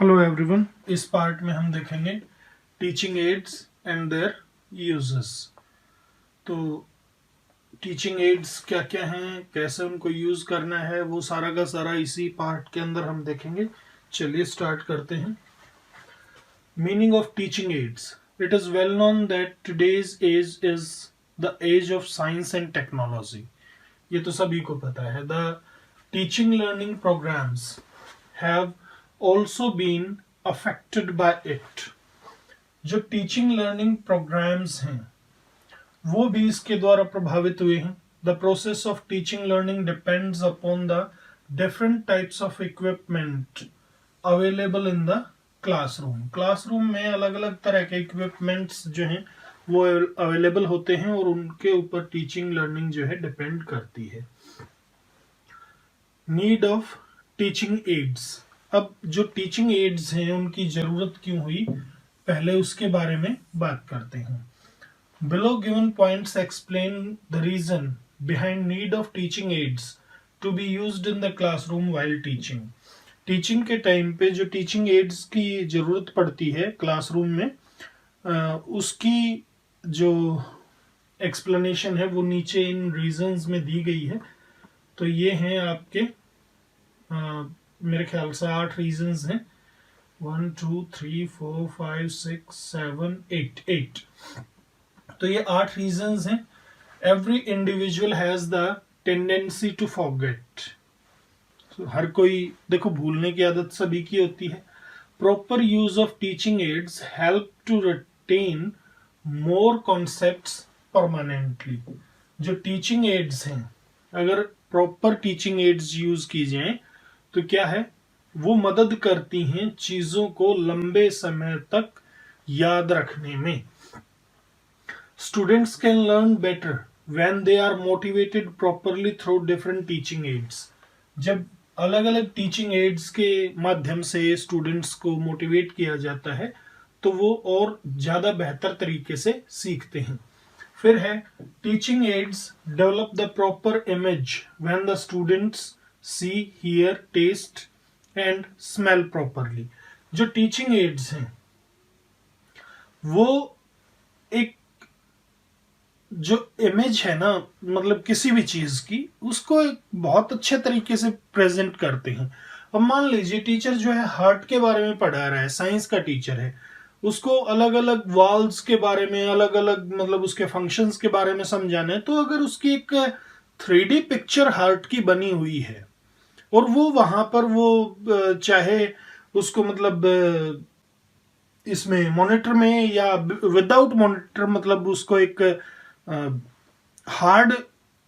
Hello everyone. इस part में हम देखेंगे teaching ads and there uses. तो टीचिंग एड्स क्या क्या हैं, कैसे उनको यूज़ करना है, वो सारा का सारा इसी पार्ट के अंदर हम देखेंगे। चलिए स्टार्ट करते हैं। Meaning of teaching aids. It is well known that today's age is the age of science and technology. ये तो सभी को पता है। The teaching learning programmes have also been affected by it। जो टीचिंग लर्निंग प्रोग्राम्स हैं वो भी इसके द्वारा प्रभावित हुए हैं। The process of teaching learning depends upon the different types of equipment available in the classroom. Classroom में अलग अलग तरह के इक्विपमेंट्स जो हैं वो अवेलेबल होते हैं और उनके ऊपर टीचिंग लर्निंग जो है डिपेंड करती है। Need of teaching aids. अब जो टीचिंग एड्स हैं उनकी जरूरत क्यों हुई, पहले उसके बारे में बात करते हैं। Below given points explain the reason behind need of teaching aids to be used in the classroom while teaching. Teaching के टाइम पे जो टीचिंग एड्स की जरूरत पड़ती है क्लासरूम में, उसकी जो एक्सप्लेनेशन है वो नीचे इन रीजंस में दी गई है। तो ये हैं आपके मेरे ख्याल से 8 रीजंस हैं। 1 2 3 4 5 6 7 8। तो ये 8 रीजंस हैं। Every individual has the tendency to forget. हर कोई देखो भूलने की आदत सभी की होती है। Proper use of teaching aids help to retain more concepts permanently. जो टीचिंग एड्स हैं, अगर प्रॉपर टीचिंग एड्स यूज की जाएं तो क्या है, वो मदद करती हैं चीजों को लंबे समय तक याद रखने में। Students can learn better when they are motivated properly through different teaching aids. जब अलग अलग टीचिंग एड्स के माध्यम से स्टूडेंट्स को मोटिवेट किया जाता है तो वो और ज्यादा बेहतर तरीके से सीखते हैं। फिर है teaching aids develop the proper image when the students see hear taste and smell properly. जो टीचिंग एड्स हैं वो एक जो इमेज है ना, मतलब किसी भी चीज की, उसको एक बहुत अच्छे तरीके से प्रेजेंट करते हैं। अब मान लीजिए टीचर जो है हार्ट के बारे में पढ़ा रहा है, साइंस का टीचर है, उसको अलग अलग वॉल्स के बारे में, अलग अलग मतलब उसके फंक्शंस के बारे में समझाना है। तो अगर उसकी एक 3D पिक्चर हार्ट की बनी हुई है और वो वहां पर वो चाहे उसको मतलब इसमें मॉनिटर में या विदाउट मॉनिटर, मतलब उसको एक हार्ड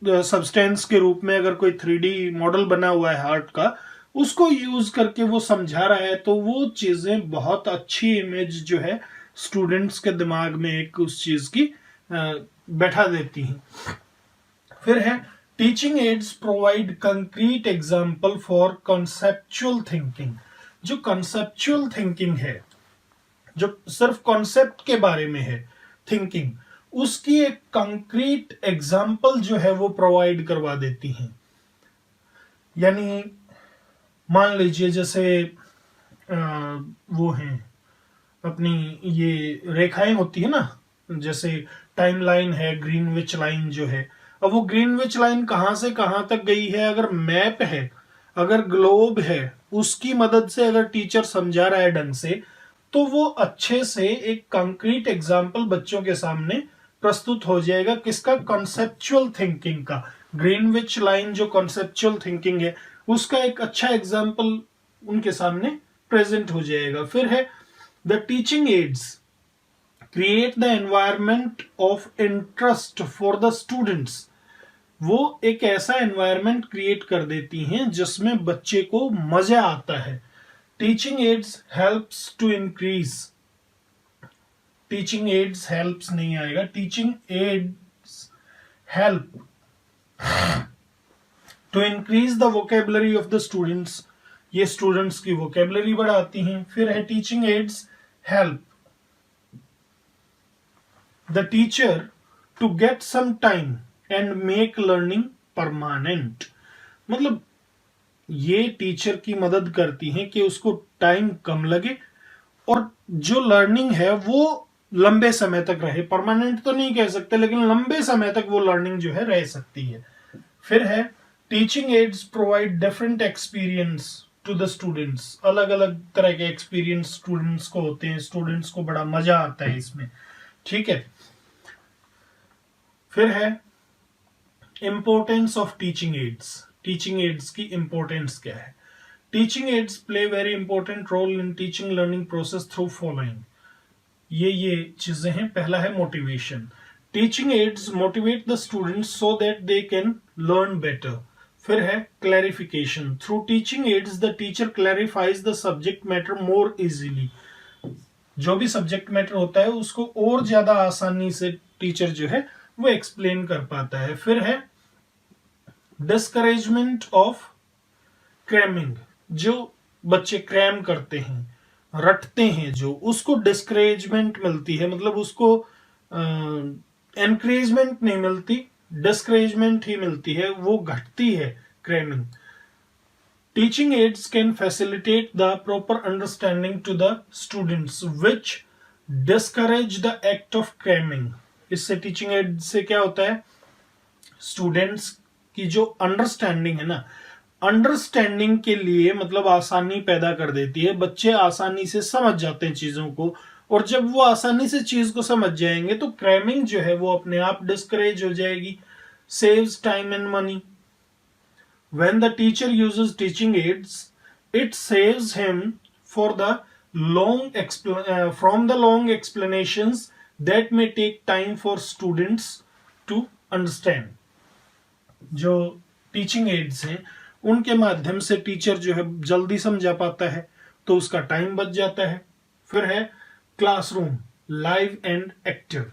सब्सटेंस के रूप में अगर कोई 3D मॉडल बना हुआ है हार्ट का, उसको यूज करके वो समझा रहा है, तो वो चीजें बहुत अच्छी इमेज जो है स्टूडेंट्स के दिमाग में एक उस चीज की बैठा देती हैं। फिर है teaching aids provide concrete example for conceptual thinking. जो कॉन्सेप्चुअल थिंकिंग है, जो सिर्फ कॉन्सेप्ट के बारे में है थिंकिंग, उसकी एक कंक्रीट एग्जाम्पल जो है वो प्रोवाइड करवा देती हैं। यानी मान लीजिए जैसे वो हैं अपनी ये रेखाएं होती है ना, जैसे टाइमलाइन है, ग्रीनविच लाइन जो है। अब वो ग्रीनविच लाइन कहां से कहां तक गई है, अगर मैप है, अगर ग्लोब है, उसकी मदद से अगर टीचर समझा रहा है ढंग से, तो वो अच्छे से एक कंक्रीट एग्जाम्पल बच्चों के सामने प्रस्तुत हो जाएगा। किसका? कॉन्सेप्चुअल थिंकिंग का। ग्रीनविच लाइन जो कॉन्सेप्चुअल थिंकिंग है, उसका एक अच्छा एग्जाम्पल उनके सामने प्रेजेंट हो जाएगा। फिर है the teaching ads create the environment of interest for the students. वो एक ऐसा एनवायरमेंट क्रिएट कर देती हैं जिसमें बच्चे को मजा आता है। Teaching aids helps to increase, teaching aids helps नहीं आएगा, teaching aids help to increase the vocabulary of the students. ये स्टूडेंट्स की वोकेबलरी बढ़ाती हैं। फिर है teaching aids help the teacher to get some time and make learning permanent. मतलब ये टीचर की मदद करती हैं कि उसको टाइम कम लगे और जो लर्निंग है वो लंबे समय तक रहे। परमानेंट तो नहीं कह सकते, लेकिन लंबे समय तक वो लर्निंग जो है रह सकती है। फिर है teaching aids provide different experience to the students. अलग अलग तरह के एक्सपीरियंस स्टूडेंट्स को होते हैं, स्टूडेंट्स को बड़ा मजा आता है इसमें। ठीक है। फिर है importance of teaching aids. Teaching aids की इंपॉर्टेंस क्या है? Teaching aids play very important role in teaching learning process through following. ये चीजें हैं। पहला है motivation. Teaching aids motivate the students so that they can learn better. फिर है clarification. Through teaching aids the teacher clarifies the subject matter more easily. जो भी subject matter होता है उसको और ज्यादा आसानी से टीचर जो है वो एक्सप्लेन कर पाता है। फिर है डिस्करेजमेंट ऑफ क्रैमिंग। जो बच्चे क्रैम करते हैं, रटते हैं, जो उसको डिस्करेजमेंट मिलती है, मतलब उसको एनकरेजमेंट नहीं मिलती, डिस्करेजमेंट ही मिलती है, वो घटती है cramming. Teaching aids can facilitate the proper understanding to the students which discourage the act of cramming. इससे टीचिंग एड से क्या होता है, स्टूडेंट्स की जो अंडरस्टैंडिंग है ना, अंडरस्टैंडिंग के लिए मतलब आसानी पैदा कर देती है। बच्चे आसानी से समझ जाते हैं चीजों को, और जब वो आसानी से चीज को समझ जाएंगे तो क्रैमिंग जो है वो अपने आप डिस्करेज हो जाएगी। Saves time and money. When the teacher uses teaching aids it saves him for the from the long explanations that may take time for students to understand. जो टीचिंग एड्स हैं उनके माध्यम से टीचर जो है जल्दी समझा पाता है, तो उसका टाइम बच जाता है। फिर है क्लासरूम लाइव एंड एक्टिव।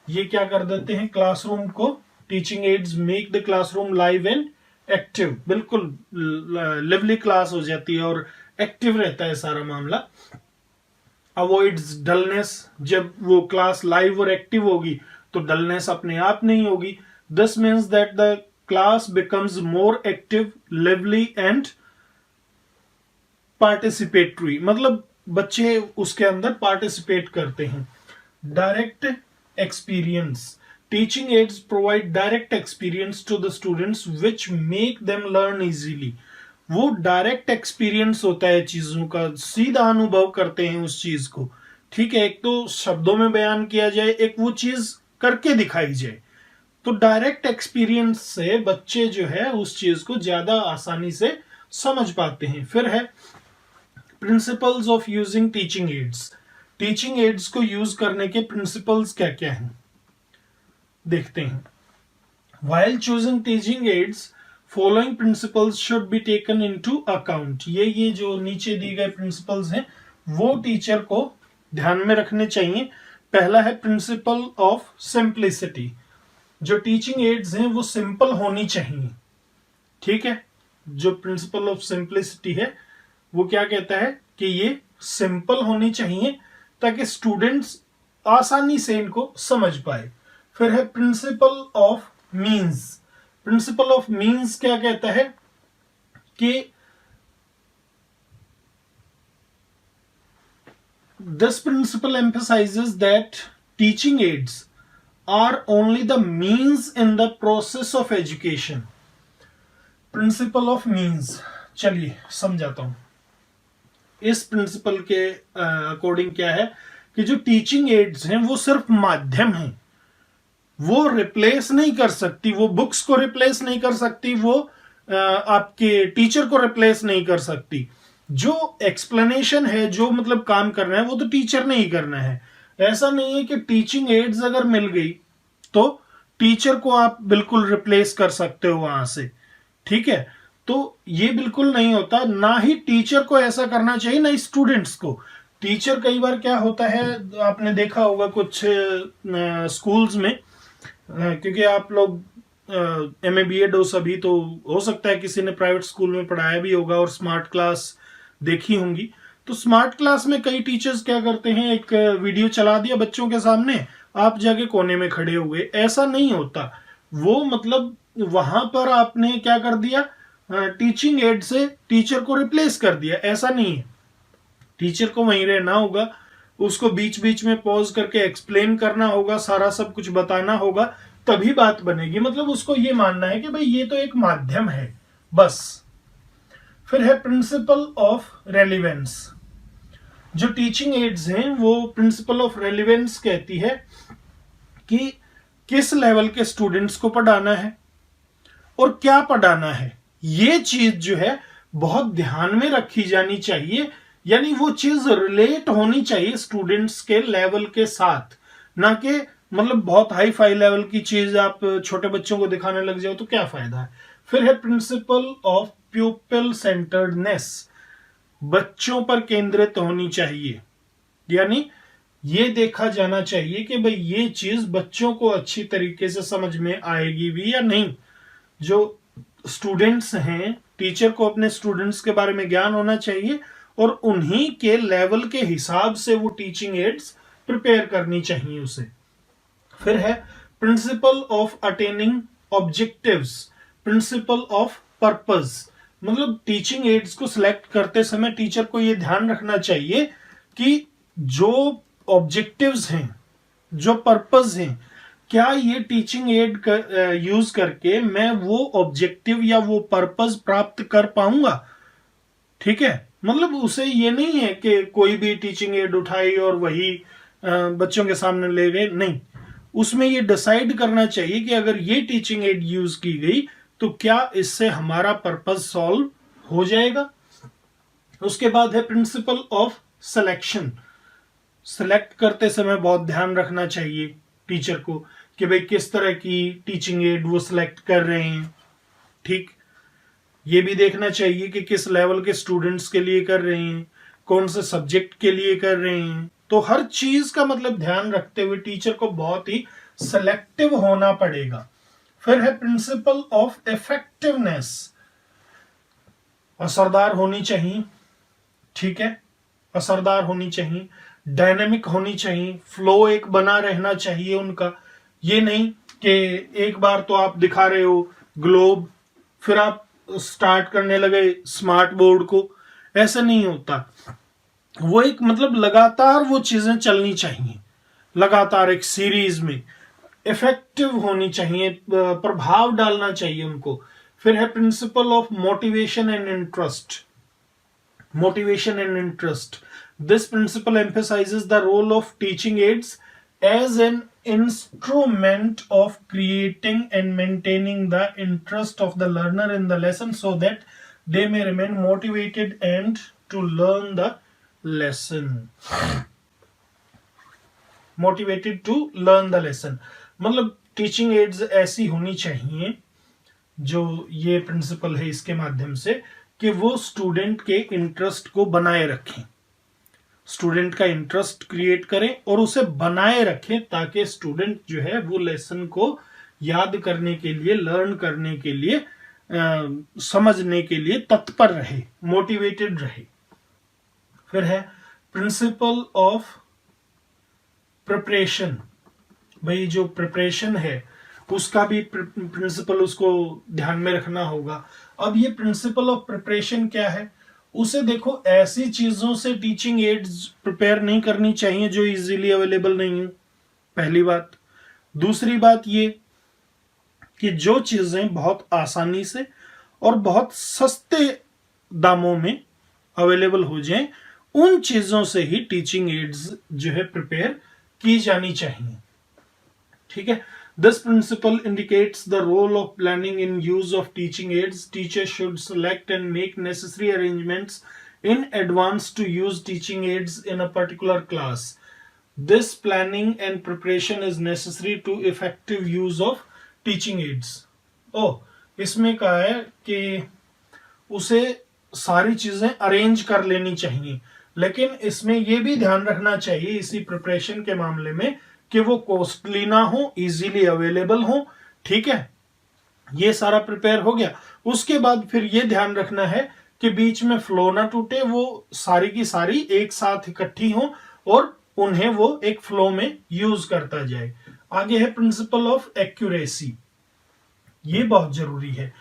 ये क्या कर देते हैं क्लासरूम को, teaching ads make the classroom live and active. बिल्कुल लिवली क्लास हो जाती है और एक्टिव रहता है सारा मामला। Avoids dullness. जब वो क्लास लाइव और एक्टिव होगी तो डलनेस अपने आप नहीं होगी। This means that the class becomes more active, lively and participatory। मतलब बच्चे उसके अंदर पार्टिसिपेट करते हैं। Direct experience. Teaching aids provide direct experience to the students which make them learn easily. वो डायरेक्ट एक्सपीरियंस होता है चीजों का, सीधा अनुभव करते हैं उस चीज को। ठीक है, एक तो शब्दों में बयान किया जाए, एक वो चीज करके दिखाई जाए। तो डायरेक्ट एक्सपीरियंस से बच्चे जो है उस चीज को ज्यादा आसानी से समझ पाते हैं। फिर है principles of using teaching aids. Teaching ads को यूज करने के प्रिंसिपल्स क्या क्या हैं देखते हैं। While choosing teaching ads following principles should be taken into account. ये जो नीचे दिए गए प्रिंसिपल्स हैं वो टीचर को ध्यान में रखने चाहिए। पहला है प्रिंसिपल ऑफ सिंप्लिसिटी। जो टीचिंग एड्स हैं वो सिंपल होनी चाहिए। ठीक है, जो प्रिंसिपल ऑफ सिंप्लिसिटी है वो क्या कहता है कि ये सिंपल होनी चाहिए ताकि स्टूडेंट्स आसानी से इनको समझ पाए। फिर है principle of means. Principle of means क्या कहता है कि this principle emphasises that teaching ads are only the means in the process of education। Principle of means चलिए समझाता हूं। इस प्रिंसिपल के अकॉर्डिंग क्या है कि जो टीचिंग एड्स हैं वो सिर्फ माध्यम हैं, वो रिप्लेस नहीं कर सकती, वो बुक्स को रिप्लेस नहीं कर सकती, वो आपके टीचर को रिप्लेस नहीं कर सकती। जो एक्सप्लेनेशन है, जो मतलब काम करना है, वो तो टीचर ने ही करना है। ऐसा नहीं है कि टीचिंग एड्स अगर मिल गई तो टीचर को आप बिल्कुल रिप्लेस कर सकते हो वहां से। ठीक है, तो ये बिल्कुल नहीं होता, ना ही टीचर को ऐसा करना चाहिए ना ही स्टूडेंट्स को। टीचर कई बार क्या होता है, आपने देखा होगा कुछ स्कूल्स में, क्योंकि आप लोग MA BEd हो सभी, तो हो सकता है किसी ने प्राइवेट स्कूल में पढ़ाया भी होगा और स्मार्ट क्लास देखी होंगी। तो स्मार्ट क्लास में कई टीचर्स क्या करते हैं, एक वीडियो चला दिया बच्चों के सामने, आप जाके कोने में खड़े हुए। ऐसा नहीं होता, वो मतलब वहां पर आपने क्या कर दिया, टीचिंग एड से टीचर को रिप्लेस कर दिया, ऐसा नहीं है। टीचर को वहीं रहना होगा, उसको बीच बीच में पॉज करके एक्सप्लेन करना होगा, सारा सब कुछ बताना होगा, तभी बात बनेगी। मतलब उसको ये मानना है कि भाई ये तो एक माध्यम है बस। फिर है प्रिंसिपल ऑफ रेलिवेंस। जो टीचिंग एड्स हैं वो प्रिंसिपल ऑफ रेलिवेंस कहती है कि किस लेवल के स्टूडेंट्स को पढ़ाना है और क्या पढ़ाना है। ये चीज जो है बहुत ध्यान में रखी जानी चाहिए, यानी वो चीज रिलेट होनी चाहिए स्टूडेंट्स के लेवल के साथ, ना कि मतलब बहुत हाई फाई लेवल की चीज आप छोटे बच्चों को दिखाने लग जाओ तो क्या फायदा है। फिर है प्रिंसिपल ऑफ प्यूपिल सेंटर्डनेस। बच्चों पर केंद्रित होनी चाहिए, यानी ये देखा जाना चाहिए कि भाई ये चीज बच्चों को अच्छी तरीके से समझ में आएगी भी या नहीं। जो स्टूडेंट्स हैं, टीचर को अपने स्टूडेंट्स के बारे में ज्ञान होना चाहिए और उन्हीं के लेवल के हिसाब से वो टीचिंग एड्स प्रिपेयर करनी चाहिए उसे। फिर है principle of attaining objectives, principle of purpose. मतलब टीचिंग एड्स को सिलेक्ट करते समय टीचर को यह ध्यान रखना चाहिए कि जो ऑब्जेक्टिव्स हैं, जो पर्पस हैं, क्या ये टीचिंग एड यूज करके मैं वो ऑब्जेक्टिव या वो पर्पस प्राप्त कर पाऊंगा। ठीक है, मतलब उसे ये नहीं है कि कोई भी टीचिंग एड उठाई और वही बच्चों के सामने ले गए, नहीं। उसमें ये डिसाइड करना चाहिए कि अगर ये टीचिंग एड यूज की गई तो क्या इससे हमारा पर्पस सॉल्व हो जाएगा। उसके बाद है प्रिंसिपल ऑफ सिलेक्शन। सिलेक्ट करते समय बहुत ध्यान रखना चाहिए टीचर को कि भाई किस तरह की टीचिंग एड वो सिलेक्ट कर रहे हैं। ठीक, ये भी देखना चाहिए कि किस लेवल के स्टूडेंट्स के लिए कर रहे हैं, कौन से सब्जेक्ट के लिए कर रहे हैं। तो हर चीज का मतलब ध्यान रखते हुए टीचर को बहुत ही सिलेक्टिव होना पड़ेगा। फिर है प्रिंसिपल ऑफ इफेक्टिवनेस। असरदार होनी चाहिए, ठीक है, असरदार होनी चाहिए, डायनेमिक होनी चाहिए, फ्लो एक बना रहना चाहिए उनका। ये नहीं कि एक बार तो आप दिखा रहे हो ग्लोब, फिर आप स्टार्ट करने लगे स्मार्ट बोर्ड को, ऐसा नहीं होता। वो एक मतलब लगातार वो चीजें चलनी चाहिए, लगातार एक सीरीज में इफेक्टिव होनी चाहिए, प्रभाव डालना चाहिए उनको। फिर है principle of motivation and interest. Motivation and interest, this principle emphasises the role of teaching aids as an instrument of creating and maintaining the interest of the learner in the lesson so that they may remain motivated and to learn the lesson. Motivated to learn the lesson, मतलब teaching ads ऐसी होनी चाहिए, जो ये principal है इसके माध्यम से, कि वो स्टूडेंट के इंटरेस्ट को बनाए रखें, स्टूडेंट का इंटरेस्ट क्रिएट करें और उसे बनाए रखें, ताकि स्टूडेंट जो है वो लेसन को याद करने के लिए, लर्न करने के लिए, समझने के लिए तत्पर रहे, मोटिवेटेड रहे। फिर है प्रिंसिपल ऑफ प्रिपरेशन। भाई जो प्रिपरेशन है उसका भी प्रिंसिपल उसको ध्यान में रखना होगा। अब ये प्रिंसिपल ऑफ प्रिपरेशन क्या है, उसे देखो, ऐसी चीजों से टीचिंग एड्स प्रिपेयर नहीं करनी चाहिए जो इजीली अवेलेबल नहीं है, पहली बात। दूसरी बात ये कि जो चीजें बहुत आसानी से और बहुत सस्ते दामों में अवेलेबल हो जाएं, उन चीजों से ही टीचिंग एड्स जो है प्रिपेयर की जानी चाहिए। ठीक है, this principle indicates the role of planning in use of teaching aids. Teachers should select and make necessary arrangements in advance to use teaching aids in a particular class. This planning and preparation is necessary to effective use of teaching aids. इसमें कहा है कि उसे सारी चीजें arrange कर लेनी चाहिए, लेकिन इसमें यह भी ध्यान रखना चाहिए इसी प्रिपरेशन के मामले में कि वो कॉस्टली ना हो, इजीली अवेलेबल हो। ठीक है, ये सारा प्रिपेयर हो गया। उसके बाद फिर ये ध्यान रखना है कि बीच में फ्लो ना टूटे, वो सारी की सारी एक साथ इकट्ठी हो और उन्हें वो एक फ्लो में यूज करता जाए। आगे है प्रिंसिपल ऑफ एक्यूरेसी। ये बहुत जरूरी है।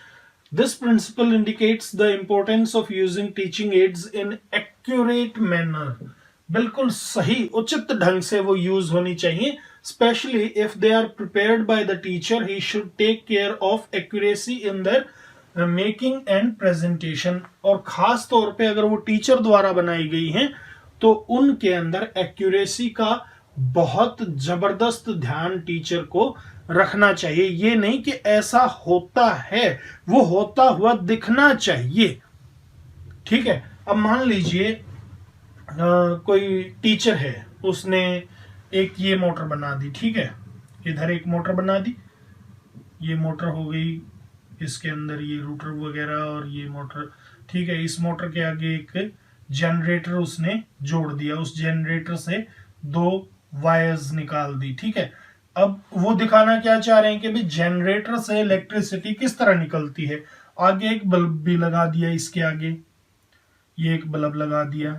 This principle indicates the importance of using teaching aids in accurate manner. बिल्कुल सही उचित ढंग से वो यूज होनी चाहिए। Specially if they are prepared by the teacher, he should take care of accuracy in their making and presentation. और खास तौर पे अगर वो टीचर द्वारा बनाई गई हैं तो उनके अंदर एक्यूरेसी का बहुत जबरदस्त ध्यान टीचर को रखना चाहिए। ये नहीं कि ऐसा होता है, वो होता हुआ दिखना चाहिए। ठीक है, अब मान लीजिए कोई टीचर है, उसने एक ये मोटर बना दी। ठीक है, इधर एक मोटर बना दी, ये मोटर हो गई, इसके अंदर ये रूटर वगैरह और ये मोटर। ठीक है, इस मोटर के आगे एक जनरेटर उसने जोड़ दिया, उस जनरेटर से 2 वायर्स निकाल दी। ठीक है, अब वो दिखाना क्या चाह रहे हैं कि भाई जनरेटर से इलेक्ट्रिसिटी किस तरह निकलती है। आगे एक बल्ब भी लगा दिया, इसके आगे ये एक बल्ब लगा दिया।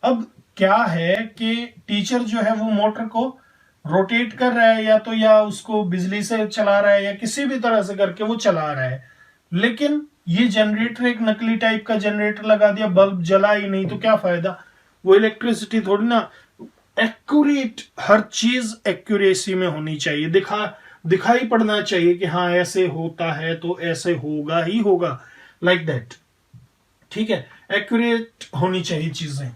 अब क्या है कि टीचर जो है वो मोटर को रोटेट कर रहा है, या तो या उसको बिजली से चला रहा है या किसी भी तरह से करके वो चला रहा है, लेकिन ये जनरेटर एक नकली टाइप का जनरेटर लगा दिया, बल्ब जला ही नहीं, तो क्या फायदा। वो इलेक्ट्रिसिटी थोड़ी ना। एक्यूरेट, हर चीज एक्यूरेसी में होनी चाहिए, दिखाई पड़ना चाहिए कि हाँ ऐसे होता है तो ऐसे होगा ही होगा, लाइक दैट। ठीक है, एक्यूरेट होनी चाहिए चीजें।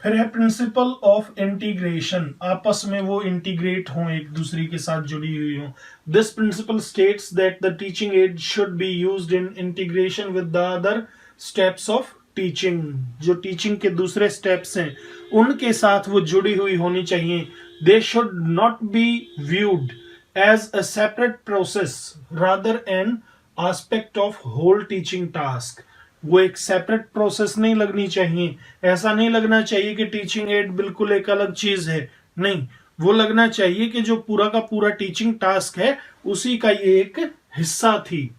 फिर है प्रिंसिपल ऑफ इंटीग्रेशन, आपस में वो इंटीग्रेट हों, एक दूसरे के साथ जुड़ी हुई हों। This principle states that the teaching add should be used in integration with the other steps of teaching. जो टीचिंग के दूसरे स्टेप्स हैं उनके साथ वो जुड़ी हुई होनी चाहिए। They should not be viewed as a separate process rather an aspect of whole teaching task. वो एक सेपरेट प्रोसेस नहीं लगनी चाहिए। ऐसा नहीं लगना चाहिए कि टीचिंग एड बिल्कुल एक अलग चीज है, नहीं, वो लगना चाहिए कि जो पूरा का पूरा टीचिंग टास्क है उसी का ये एक हिस्सा थी।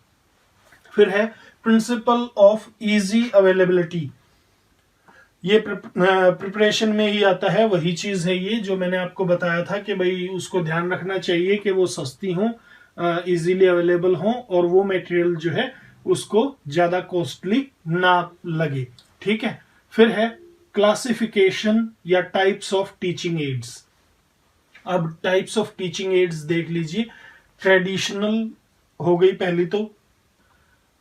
फिर है प्रिंसिपल ऑफ इजी अवेलेबिलिटी। ये प्रिपरेशन में ही आता है, वही चीज है ये जो मैंने आपको बताया था कि भाई उसको ध्यान रखना चाहिए कि वो सस्ती हो, इजीली अवेलेबल हो, और वो मटेरियल जो है उसको ज्यादा कॉस्टली ना लगे। ठीक है, फिर है क्लासिफिकेशन या टाइप्स ऑफ टीचिंग एड्स। अब टाइप्स ऑफ टीचिंग एड्स देख लीजिए। ट्रेडिशनल हो गई पहली तो।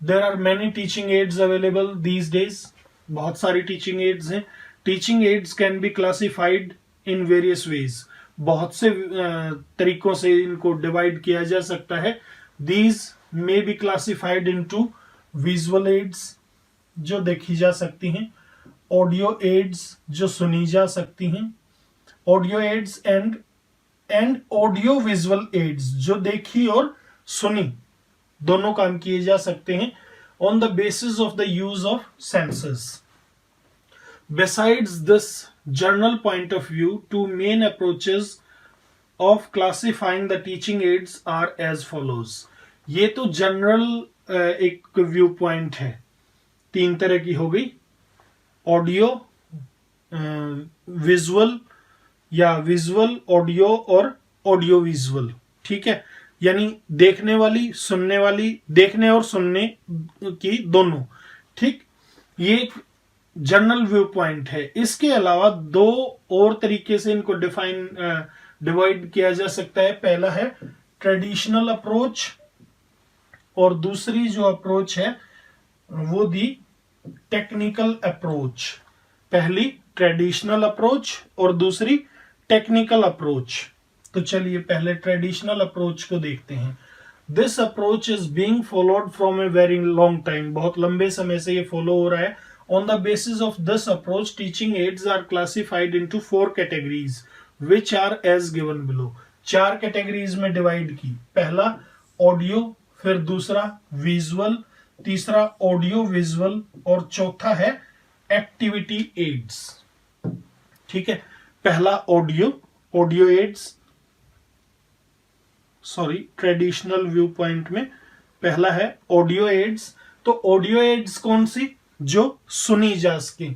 There are many teaching aids available these days, बहुत सारी टीचिंग एड्स हैं। Teaching aids can be classified in various ways, बहुत से तरीकों से इनको डिवाइड किया जा सकता है। These may be classified into visual aids जो देखी जा सकती हैं, audio aids जो सुनी जा सकती हैं, audio aids and audio visual aids जो देखी और सुनी दोनों काम किए जा सकते हैं on the basis of the use of senses. Besides this general point of view, two main approaches of classifying the teaching aids are as follows. ये तो जनरल एक व्यू पॉइंट है। 3 तरह की हो गई, ऑडियो, विजुअल या विजुअल ऑडियो और ऑडियो विजुअल। ठीक है, यानी देखने वाली, सुनने वाली, देखने और सुनने की दोनों। ठीक, ये एक जनरल व्यू पॉइंट है। इसके अलावा 2 और तरीके से इनको डिवाइड किया जा सकता है। पहला है ट्रेडिशनल अप्रोच, और दूसरी जो अप्रोच है वो दी टेक्निकल अप्रोच। पहली ट्रेडिशनल अप्रोच और दूसरी टेक्निकल अप्रोच। तो चलिए पहले ट्रेडिशनल अप्रोच को देखते हैं। This approach is being followed from a very long time, बहुत लंबे समय से ये फॉलो हो रहा है। On the basis of this approach teaching aids are classified into 4 categories which are as given below. 4 categories में डिवाइड की। पहला ऑडियो, फिर दूसरा विजुअल, तीसरा ऑडियो विजुअल, और चौथा है एक्टिविटी एड्स। ठीक है, पहला audio aids, sorry traditional view point में पहला है ऑडियो एड्स। तो ऑडियो एड्स कौन सी, जो सुनी जा सके।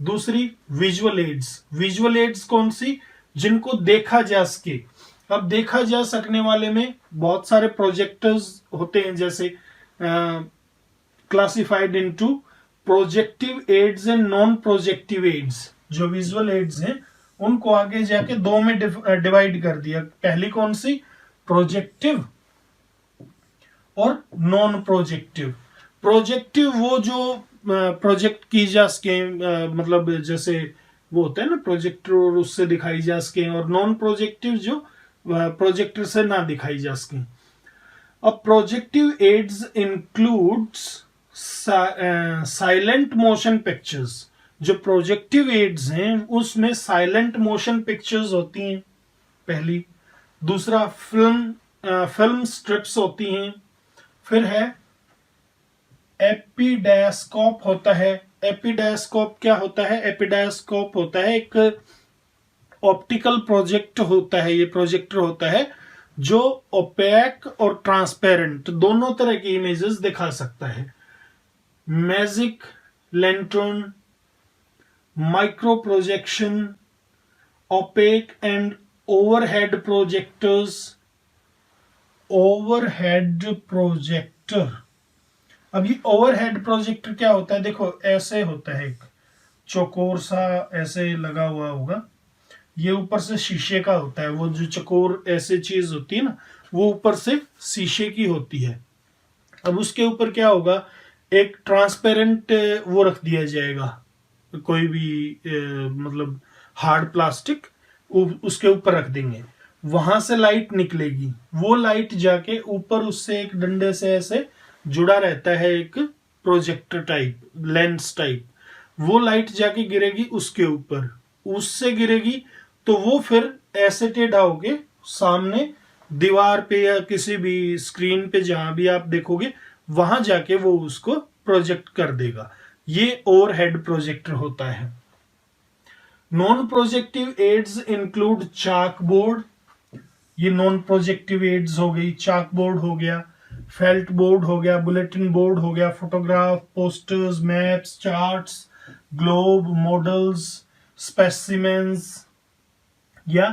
दूसरी विजुअल एड्स, विजुअल एड्स कौन सी, जिनको देखा जा सके। अब देखा जा सकने वाले में बहुत सारे प्रोजेक्टर्स होते हैं, जैसे classified into projective aids and non projective aids. जो विजुअल एड्स हैं उनको आगे जाके दो में डिवाइड कर दिया। पहली कौन सी? प्रोजेक्टिव और नॉन प्रोजेक्टिव। प्रोजेक्टिव वो जो प्रोजेक्ट की जा सके, मतलब जैसे वो होता है ना प्रोजेक्टर, और उससे दिखाई जा सके, और नॉन प्रोजेक्टिव जो प्रोजेक्टर से ना दिखाई जा सके। अब projective aids includes silent motion pictures. जो प्रोजेक्टिव एड्स हैं उसमें साइलेंट मोशन पिक्चर्स होती हैं पहली। दूसरा फिल्म स्ट्रिप्स होती हैं। फिर है एपिडायस्कोप होता है। एपिडायस्कोप क्या होता है? एपिडायस्कोप होता है एक ऑप्टिकल प्रोजेक्ट होता है, ये प्रोजेक्टर होता है जो ओपेक और ट्रांसपेरेंट दोनों तरह की इमेजेस दिखा सकता है। Magic lantern, micro projection, opaque and overhead projectors. Overhead projector, अब ये ओवरहेड प्रोजेक्टर क्या होता है? देखो ऐसे होता है, एक चौकोर सा ऐसे लगा हुआ होगा, ये ऊपर से शीशे का होता है। वो जो चकोर ऐसे चीज होती है ना, वो ऊपर से शीशे की होती है। अब उसके ऊपर क्या होगा? एक ट्रांसपेरेंट वो रख दिया जाएगा, कोई भी मतलब हार्ड प्लास्टिक उसके ऊपर रख देंगे, वहां से लाइट निकलेगी। वो लाइट जाके ऊपर उससे एक डंडे से ऐसे जुड़ा रहता है, एक प्रोजेक्टर टाइप, लेंस टाइप। वो लाइट जाके गिरेगी उसके ऊपर, उससे गिरेगी तो वो फिर ऐसे टेढ़ा होके सामने दीवार पे या किसी भी स्क्रीन पे जहां भी आप देखोगे वहां जाके वो उसको प्रोजेक्ट कर देगा। ये ओवरहेड प्रोजेक्टर होता है। नॉन प्रोजेक्टिव एड्स इंक्लूड चाक बोर्ड, ये नॉन प्रोजेक्टिव एड्स हो गई। चाक बोर्ड हो गया, फेल्ट बोर्ड हो गया, बुलेटिन बोर्ड हो गया, photograph, posters, maps, charts, globe, models, specimens या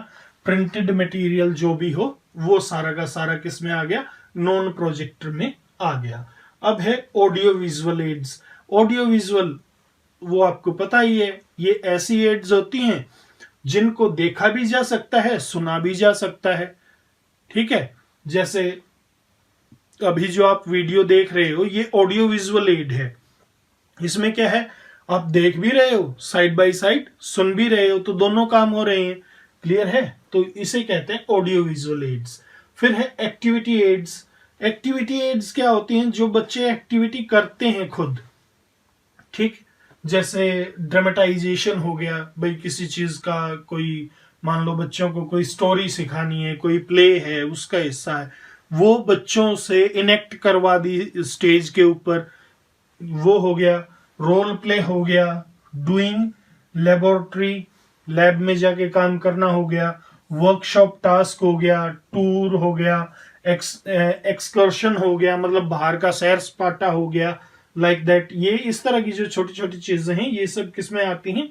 प्रिंटेड मटेरियल जो भी हो, वो सारा का सारा किस में आ गया? नॉन प्रोजेक्टर में आ गया। अब है audio visual ads. Audio visual वो आपको पता ही है, ये ऐसी एड्स होती हैं जिनको देखा भी जा सकता है, सुना भी जा सकता है। ठीक है, जैसे अभी जो आप वीडियो देख रहे हो ये ऑडियो विजुअल एड है। इसमें क्या है? आप देख भी रहे हो साइड बाय साइड, सुन भी रहे हो, तो दोनों काम हो रहे हैं। क्लियर है? तो इसे कहते हैं ऑडियो विजुअल एड्स। फिर है एक्टिविटी एड्स। एक्टिविटी एड्स क्या होती हैं? जो बच्चे एक्टिविटी करते हैं खुद। ठीक, जैसे ड्रामेटाइजेशन हो गया, भाई किसी चीज का कोई, मान लो बच्चों को कोई स्टोरी सिखानी है, कोई प्ले है उसका हिस्सा है, वो बच्चों से इनेक्ट करवा दी स्टेज के ऊपर, वो हो गया। रोल प्ले हो गया, डूइंग लेबोरेटरी, लैब में जाके काम करना हो गया, वर्कशॉप टास्क हो गया, टूर हो गया, एक्सकर्शन हो गया, मतलब बाहर का सैर सपाटा हो गया, लाइक दैट। ये इस तरह की जो छोटी छोटी चीजें हैं ये सब किस में आती हैं?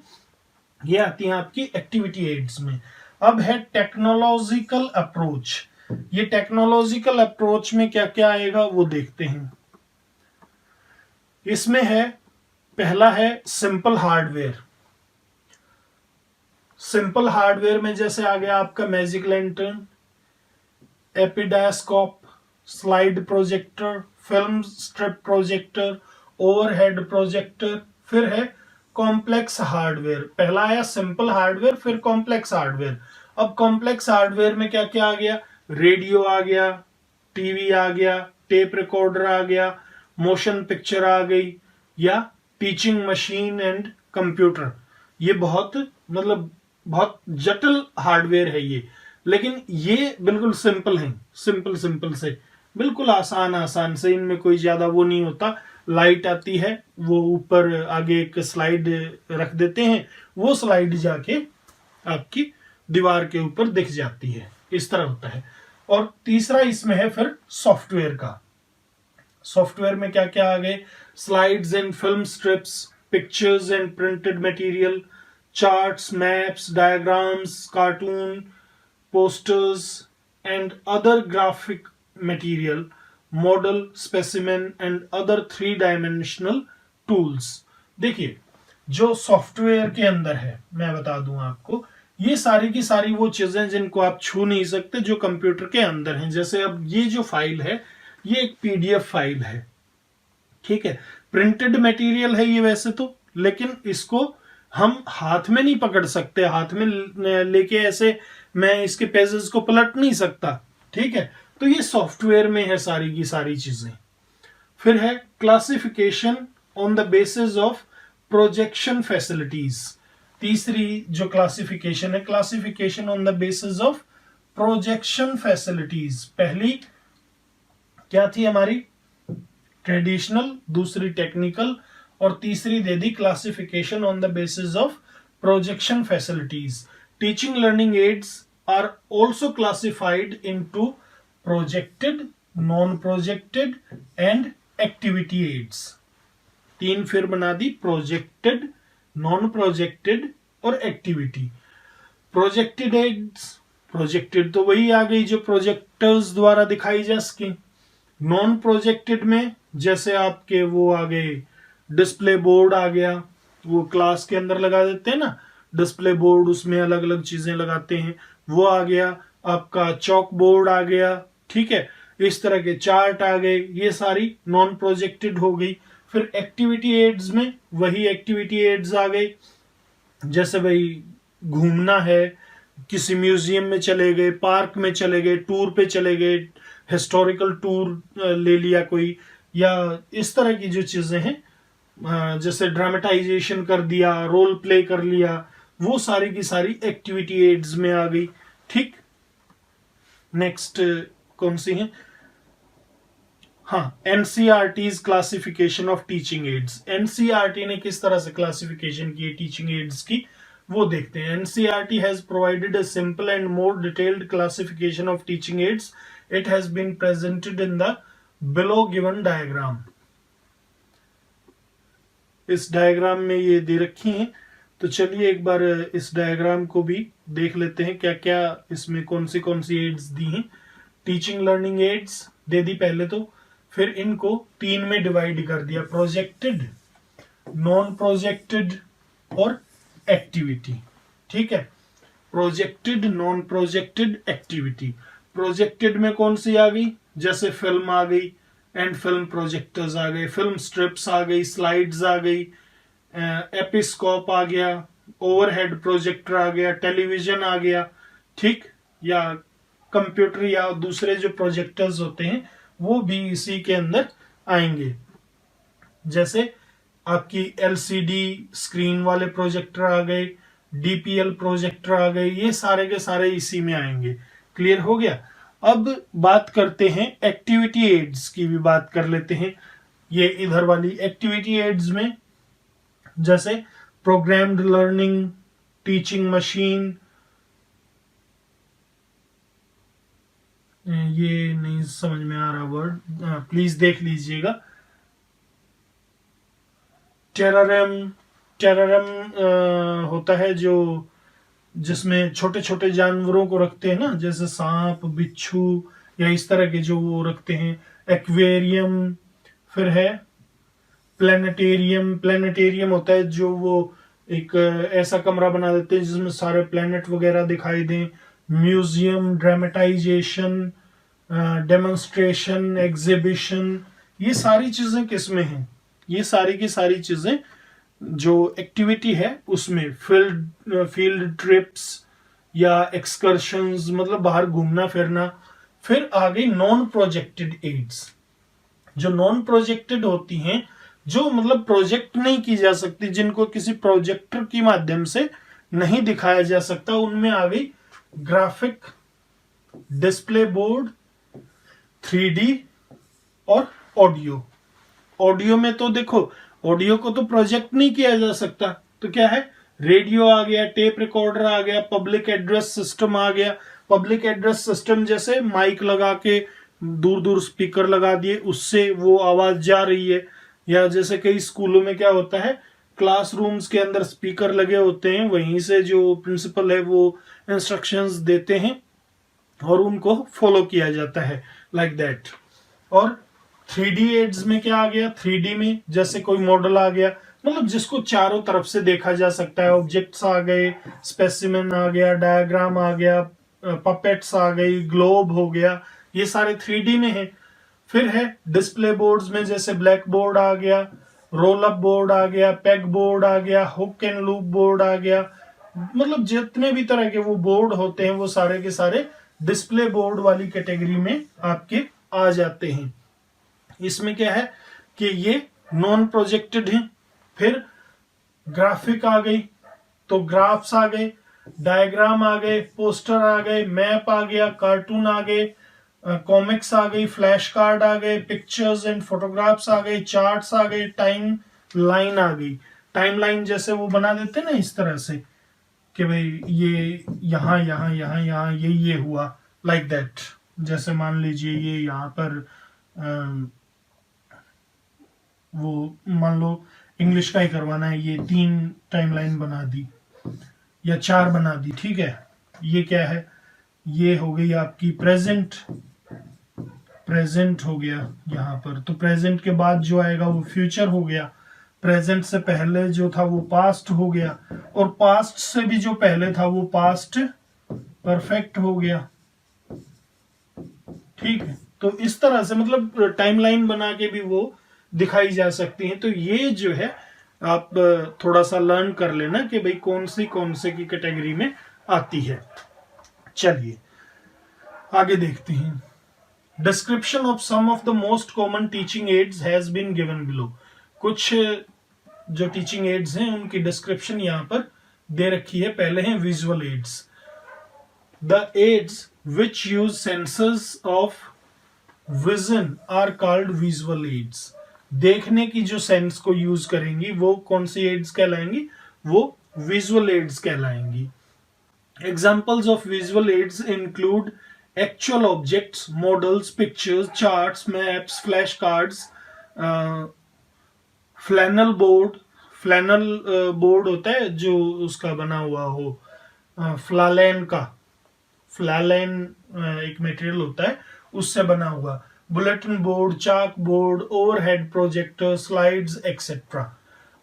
ये आती हैं आपकी एक्टिविटी एड्स में। अब है टेक्नोलॉजिकल अप्रोच। ये टेक्नोलॉजिकल अप्रोच में क्या क्या आएगा वो देखते हैं। इसमें है, पहला है सिंपल हार्डवेयर। सिंपल हार्डवेयर में जैसे आ गया आपका magic lantern, epidiascope, slide projector, film strip projector, overhead projector. फिर है कॉम्प्लेक्स हार्डवेयर। पहला आया सिंपल हार्डवेयर, फिर कॉम्प्लेक्स हार्डवेयर। अब कॉम्प्लेक्स हार्डवेयर में क्या क्या आ गया? रेडियो आ गया, टीवी आ गया, टेप रिकॉर्डर आ गया, मोशन पिक्चर आ गई, या टीचिंग मशीन एंड कंप्यूटर। ये बहुत मतलब बहुत जटिल हार्डवेयर है ये, लेकिन ये बिल्कुल सिंपल है। सिंपल सिंपल से बिल्कुल आसान आसान से, इनमें कोई ज्यादा वो नहीं होता। लाइट आती है, वो ऊपर आगे एक स्लाइड रख देते हैं, वो स्लाइड जाके आपकी दीवार के ऊपर दिख जाती है, इस तरह होता है। और तीसरा इसमें है फिर सॉफ्टवेयर का। सॉफ्टवेयर में क्या क्या आ गए? Slides and film strips, pictures and printed material, charts, maps, diagrams, cartoon, posters, and other graphic material, model, specimen and other 3-dimensional tools। देखिए, जो सॉफ्टवेयर के अंदर है, मैं बता दूं आपको, ये सारी की सारी वो चीजें जिनको आप छू नहीं सकते, जो कंप्यूटर के अंदर हैं। जैसे अब ये जो फाइल है, ये एक पीडीएफ फाइल है, ठीक है, प्रिंटेड मटेरियल है ये वैसे तो, लेकिन इसको हम हाथ में नहीं पकड़ सकते, हाथ में लेके ऐसे मैं इसके पेजेस को पलट नहीं सकता, ठीक है। तो ये सॉफ्टवेयर में है सारी की सारी चीजें। फिर है classification on the basis of projection facilities. तीसरी जो क्लासिफिकेशन है, classification on the basis of projection facilities. पहली क्या थी हमारी, ट्रेडिशनल, दूसरी टेक्निकल, और तीसरी दे दी classification on the basis of projection facilities. Teaching learning aids are also classified into projected, non projected and activity aids. तीन फिर बना दी, प्रोजेक्टेड, नॉन प्रोजेक्टेड और एक्टिविटी। प्रोजेक्टेड एड्स, प्रोजेक्टेड तो वही आ गई जो प्रोजेक्टर्स द्वारा दिखाई जा सके। नॉन प्रोजेक्टेड में जैसे आपके वो आ गए, डिस्प्ले बोर्ड आ गया, वो क्लास के अंदर लगा देते हैं ना डिस्प्ले बोर्ड, उसमें अलग अलग चीजें लगाते हैं, वो आ गया। आपका चौक बोर्ड आ गया, ठीक है, इस तरह के चार्ट आ गए, ये सारी नॉन प्रोजेक्टेड हो गई। फिर एक्टिविटी एड्स में वही एक्टिविटी एड्स आ गए, जैसे भाई घूमना है, किसी म्यूजियम में चले गए, पार्क में चले गए, टूर पे चले गए, हिस्टोरिकल टूर ले लिया कोई, या इस तरह की जो चीजें हैं, जैसे ड्रामेटाइजेशन कर दिया, रोल प्ले कर लिया, वो सारी की सारी एक्टिविटी एड्स में आ गई, ठीक। नेक्स्ट कौन सी है, हाँ, NCERT classification of teaching ads. NCERT ने किस तरह से क्लासिफिकेशन की टीचिंग एड्स की, वो देखते हैं। NCERT has provided a simple and more detailed classification of teaching aids. It has been presented in the below given diagram. इस डायग्राम में ये दे रखी हैं, तो चलिए एक बार इस डायग्राम को भी देख लेते हैं, क्या क्या इसमें कौन सी एड्स दी हैं। टीचिंग लर्निंग एड्स दे दी पहले तो, फिर इनको तीन में डिवाइड कर दिया, प्रोजेक्टेड, नॉन प्रोजेक्टेड और एक्टिविटी, ठीक है। Projected, non projected, activity. Projected में कौन सी आ गई, जैसे फिल्म आ गई, एंड फिल्म प्रोजेक्टर्स आ गए, फिल्म स्ट्रिप्स आ गई, स्लाइड्स आ गई, एपिस्कोप आ गया, ओवरहेड प्रोजेक्टर आ गया, टेलीविजन आ गया, ठीक, या कंप्यूटर या दूसरे जो प्रोजेक्टर्स होते हैं वो भी इसी के अंदर आएंगे। जैसे आपकी एलसीडी स्क्रीन वाले प्रोजेक्टर आ गए, डीपीएल प्रोजेक्टर आ गए, ये सारे के सारे इसी में आएंगे। क्लियर हो गया। अब बात करते हैं एक्टिविटी एड्स की, भी बात कर लेते हैं। ये इधर वाली एक्टिविटी एड्स में जैसे प्रोग्राम्ड लर्निंग, टीचिंग मशीन, ये नहीं समझ में आ रहा वर्ड, प्लीज देख लीजिएगा। टेररम होता है जो जिसमें छोटे छोटे जानवरों को रखते हैं ना, जैसे सांप, बिच्छू या इस तरह के जो वो रखते हैं। एक्वेरियम, फिर है प्लेनेटेरियम। प्लेनेटेरियम होता है जो वो एक ऐसा कमरा बना देते हैं जिसमें सारे प्लेनेट वगैरह दिखाई दें। म्यूजियम, ड्रामेटाइजेशन, डेमोन्स्ट्रेशन, एग्जीबिशन, ये सारी चीजें किसमें हैं, ये सारी की सारी चीजें जो एक्टिविटी है उसमें। फील्ड ट्रिप्स या एक्सकर्शंस, मतलब बाहर घूमना फिरना। फिर आ गई नॉन प्रोजेक्टेड एड्स। जो नॉन प्रोजेक्टेड होती हैं, जो मतलब प्रोजेक्ट नहीं की जा सकती, जिनको किसी प्रोजेक्टर के माध्यम से नहीं दिखाया जा सकता, उनमें आ गई ग्राफिक, डिस्प्ले बोर्ड, 3D और ऑडियो। ऑडियो में तो देखो, ऑडियो को तो प्रोजेक्ट नहीं किया जा सकता, तो क्या है, रेडियो आ गया, टेप रिकॉर्डर आ गया, पब्लिक एड्रेस सिस्टम आ गया। पब्लिक एड्रेस सिस्टम जैसे माइक लगा के दूर दूर स्पीकर लगा दिए, उससे वो आवाज जा रही है। या जैसे कई स्कूलों में क्या होता है, क्लासरूम्स के अंदर स्पीकर लगे होते हैं, वहीं से जो प्रिंसिपल है वो इंस्ट्रक्शंस देते हैं, और उनको फॉलो किया जाता है लाइक दैट। और 3D एड्स में क्या आ गया, 3D में जैसे कोई मॉडल आ गया, मतलब जिसको चारों तरफ से देखा जा सकता है, ऑब्जेक्ट्स आ गए, स्पेसिमेन आ गया, डायग्राम आ गया, पपेट्स आ गई, ग्लोब हो गया, ये सारे 3D में है। फिर है डिस्प्ले बोर्ड्स में, जैसे ब्लैक बोर्ड आ गया, रोल अप बोर्ड आ गया, पेग बोर्ड आ गया, हुक एंड लूप बोर्ड आ गया, मतलब जितने भी तरह के वो बोर्ड होते हैं वो सारे के सारे डिस्प्ले बोर्ड वाली कैटेगरी में आपके आ जाते हैं। इसमें क्या है कि ये नॉन प्रोजेक्टेड है। फिर ग्राफिक आ गई, तो ग्राफ्स आ गए, डायग्राम आ गए, पोस्टर आ गए, मैप आ गया, कार्टून आ गए, कॉमिक्स आ गई, फ्लैश कार्ड आ गए, पिक्चर्स एंड फोटोग्राफ्स आ गए, चार्ट्स आ गए, टाइम लाइन आ गई। टाइम लाइन जैसे वो बना देते ना इस तरह से कि भाई ये यहाँ यहाँ यहाँ यहाँ ये हुआ, लाइक दैट। जैसे मान लीजिए ये यहाँ पर वो मान लो इंग्लिश का ही करवाना है, ये 3 टाइमलाइन बना दी या 4 बना दी, ठीक है। ये क्या है, ये हो गई आपकी प्रेजेंट, प्रेजेंट हो गया यहाँ पर। तो प्रेजेंट के बाद जो आएगा वो फ्यूचर हो गया, प्रेजेंट से पहले जो था वो पास्ट हो गया, और पास्ट से भी जो पहले था वो पास्ट परफेक्ट हो गया, ठीक है। तो इस तरह से मतलब टाइमलाइन बना के भी वो दिखाई जा सकती है। तो ये जो है आप थोड़ा सा लर्न कर लेना कि भाई कौन से की कैटेगरी में आती है। चलिए आगे देखते हैं। Description of some of the most common teaching aids has been given below. कुछ जो टीचिंग एड्स हैं उनकी डिस्क्रिप्शन यहाँ पर दे रखी है। पहले हैं visual aids. The aids which use sensors of vision are called visual aids। देखने की जो सेंस को यूज करेंगी वो कौन सी एड्स कहलाएंगी, वो विजुअल एड्स कहलाएंगी। Examples of visual aids include actual objects, models, pictures, charts, maps, flash cards, flannel board. Flannel board होता है जो उसका बना हुआ हो, फ्लालेन का, फ्लालेन एक मटेरियल होता है उससे बना हुआ, bulletin board, chalk board, overhead projector, slides etcetera.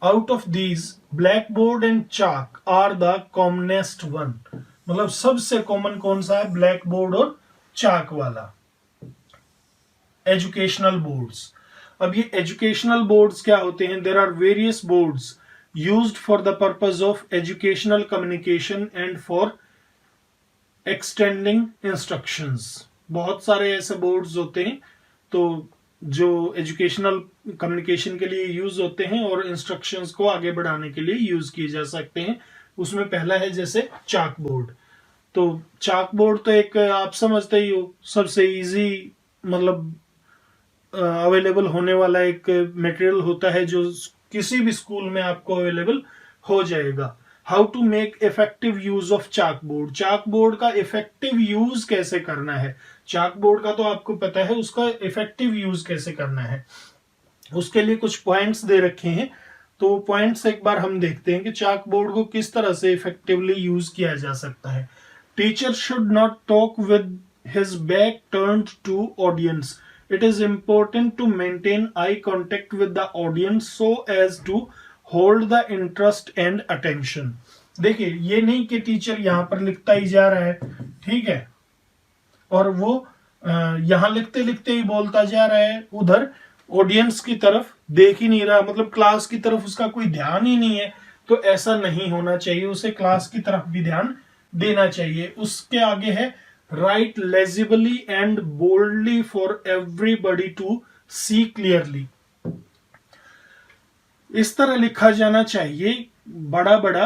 Out of these black board and chalk are the commonest one. मतलब सबसे कॉमन कौन सा है, ब्लैक बोर्ड और चाक वाला। Educational boards. अब ये एजुकेशनल बोर्ड्स क्या होते हैं, there are various boards used for the purpose of educational communication and for extending instructions. बहुत सारे ऐसे बोर्ड्स होते हैं तो जो एजुकेशनल कम्युनिकेशन के लिए यूज होते हैं और इंस्ट्रक्शंस को आगे बढ़ाने के लिए यूज किए जा सकते हैं। उसमें पहला है जैसे चाक बोर्ड। तो चाक बोर्ड तो एक आप समझते ही हो, सबसे इजी मतलब अवेलेबल होने वाला एक मटेरियल होता है जो किसी भी स्कूल में आपको अवेलेबल हो जाएगा। How to make effective use of chalk board. Chalk board का इफेक्टिव यूज कैसे करना है, चाक बोर्ड का तो आपको पता है, उसका इफेक्टिव यूज कैसे करना है, उसके लिए कुछ पॉइंट्स दे रखे हैं। तो पॉइंट्स एक बार हम देखते हैं कि चाक बोर्ड को किस तरह से इफेक्टिवली यूज किया जा सकता है। Teacher should not talk with his back turned to audience. It is important to maintain eye contact with the audience so as to hold the interest and attention. देखिए ये नहीं कि टीचर यहां पर लिखता ही जा रहा है, ठीक है, और वो यहां लिखते लिखते ही बोलता जा रहा है, उधर ऑडियंस की तरफ देख ही नहीं रहा, मतलब क्लास की तरफ उसका कोई ध्यान ही नहीं है। तो ऐसा नहीं होना चाहिए, उसे क्लास की तरफ भी ध्यान देना चाहिए। उसके आगे है write legibly and boldly for everybody to see clearly. इस तरह लिखा जाना चाहिए, बड़ा बड़ा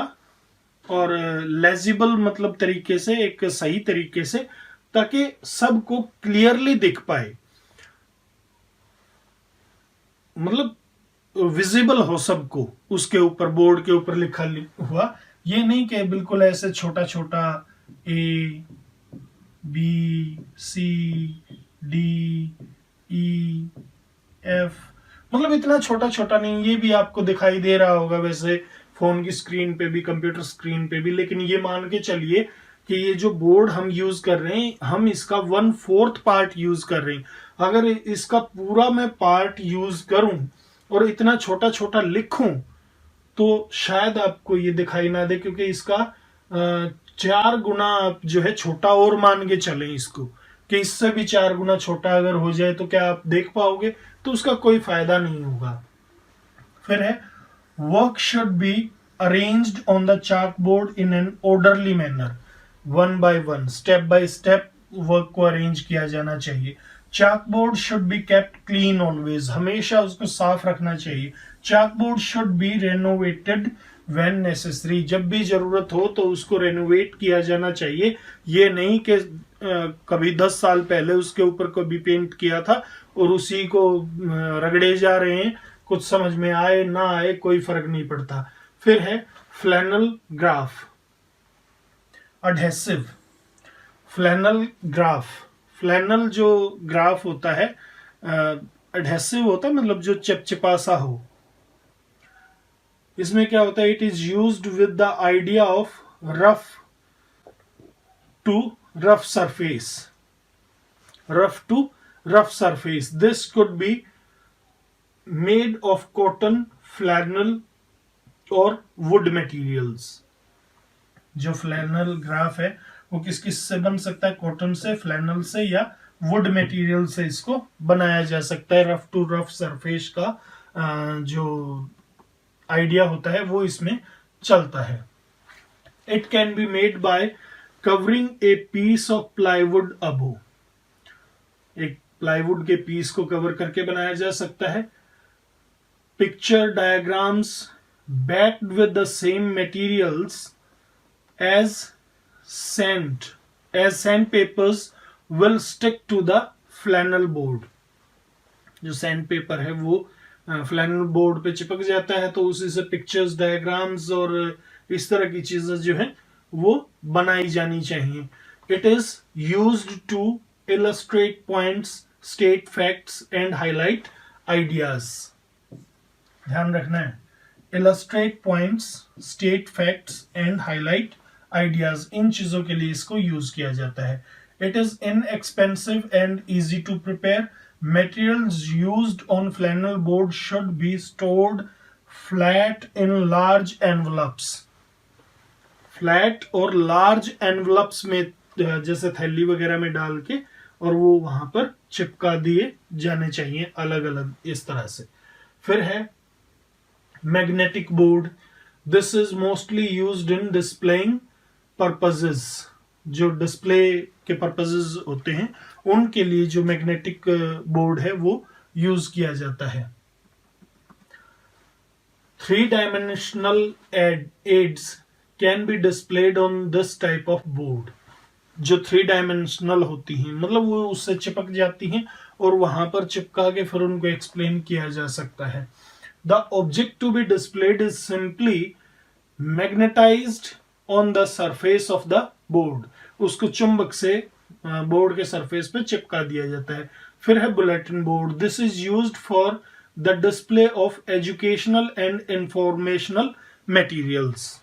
और लेजिबल मतलब तरीके से, एक सही तरीके से, ताकि सबको क्लियरली दिख पाए, मतलब विजिबल हो सबको उसके ऊपर, बोर्ड के ऊपर लिखा हुआ। ये नहीं कि बिल्कुल ऐसे छोटा छोटा A B C D E F, मतलब इतना छोटा छोटा नहीं। ये भी आपको दिखाई दे रहा होगा वैसे फोन की स्क्रीन पे भी, कंप्यूटर स्क्रीन पे भी, लेकिन ये मान के चलिए कि ये जो बोर्ड हम यूज कर रहे हैं, हम इसका 1/4 पार्ट यूज कर रहे हैं। अगर इसका पूरा मैं पार्ट यूज करूं और इतना छोटा छोटा लिखूं तो शायद आपको ये दिखाई ना दे, क्योंकि इसका 4 गुना आप जो है छोटा और मान के चलें इसको, कि इससे भी 4 गुना छोटा अगर हो जाए तो क्या आप देख पाओगे? तो उसका कोई फायदा नहीं होगा। फिर है work should be arranged on the chalk board in an orderly manner, 1 by 1, step by step work को अरेंज किया जाना चाहिए। Chalk board should be kept clean always, हमेशा उसको साफ रखना चाहिए। Chalk board should be renovated when necessary, जब भी जरूरत हो तो उसको रेनोवेट किया जाना चाहिए। ये नहीं कि कभी 10 साल पहले उसके ऊपर कभी पेंट किया था और उसी को रगड़े जा रहे हैं, कुछ समझ में आए ना आए कोई फर्क नहीं पड़ता। फिर है flannel graph, adhesive flannel graph. Flannel जो ग्राफ होता है अडहेसिव होता है, मतलब जो चिपचिपा सा हो। इसमें क्या होता है, it is used with the idea of rough to rough surface, rough to rough surface. This could be made of cotton, flannel और वुड मटेरियल्स। जो फ्लैनल ग्राफ है वो किस किस से बन सकता है? कॉटन से, फ्लैनल से या वुड मटेरियल से इसको बनाया जा सकता है। रफ टू रफ सरफेस का जो आइडिया होता है वो इसमें चलता है। It can be made by covering a piece of plywood अबो, एक प्लाईवुड के पीस को कवर करके बनाया जा सकता है। Picture diagrams backed with the same materials as sandpapers will stick to the flannel board। जो सैंड पेपर है वो फ्लैनल बोर्ड पे चिपक जाता है, तो उसी से पिक्चर्स, डायग्राम्स और इस तरह की चीजें जो है वो बनाई जानी चाहिए। It is used to illustrate points, state facts and highlight ideas. ध्यान रखना है, illustrate points, state facts and highlight ideas, इन चीजों के लिए इसको यूज किया जाता है। It is inexpensive and easy to prepare. Materials used on flannel board should be stored flat in large envelopes, flat और large envelopes में, जैसे थैली वगैरह में डाल के, और वो वहां पर चिपका दिए जाने चाहिए अलग अलग इस तरह से। फिर है magnetic board. This is mostly used in displaying purposes, जो डिस्प्ले के पर्पसेस होते हैं उनके लिए जो मैग्नेटिक बोर्ड है वो यूज किया जाता है। 3 dimensional aids can be displayed on this type of board. जो 3 डायमेंशनल होती हैं, मतलब वो उससे चिपक जाती हैं और वहां पर चिपका के फिर उनको एक्सप्लेन किया जा सकता है। The object to be displayed is simply magnetised on the surface of the board, उसको चुंबक से बोर्ड के सरफेस पे चिपका दिया जाता है। फिर है bulletin board. This is used for the display of educational and informational materials.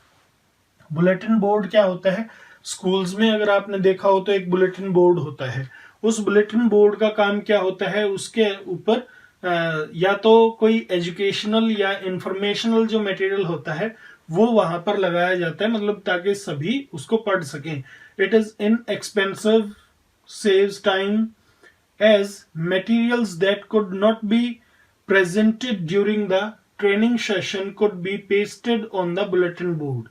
Bulletin board क्या होता है? स्कूल्स में अगर आपने देखा हो तो एक बुलेटिन बोर्ड होता है। उस बुलेटिन बोर्ड का काम क्या होता है? उसके ऊपर या तो कोई एजुकेशनल या इंफॉर्मेशनल जो मटेरियल होता है वो वहां पर लगाया जाता है, मतलब ताकि सभी उसको पढ़ सकें। It is inexpensive, saves time, as materials that could not be presented during the training session could be pasted on the bulletin board।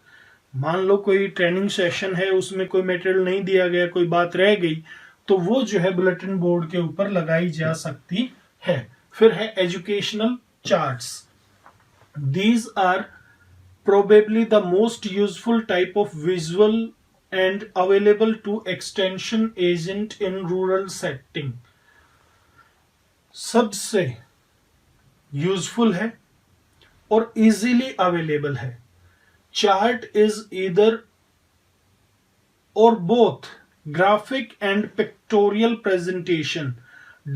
मान लो कोई ट्रेनिंग सेशन है, उसमें कोई मटेरियल नहीं दिया गया, कोई बात रह गई, तो वो जो है बुलेटिन बोर्ड के ऊपर लगाई जा सकती है। फिर है educational charts. These are probably the most useful type of visual and available to extension agent in rural setting। सबसे यूजफुल है और इजीली अवेलेबल है। चार्ट इज ईदर और both graphic and pictorial presentation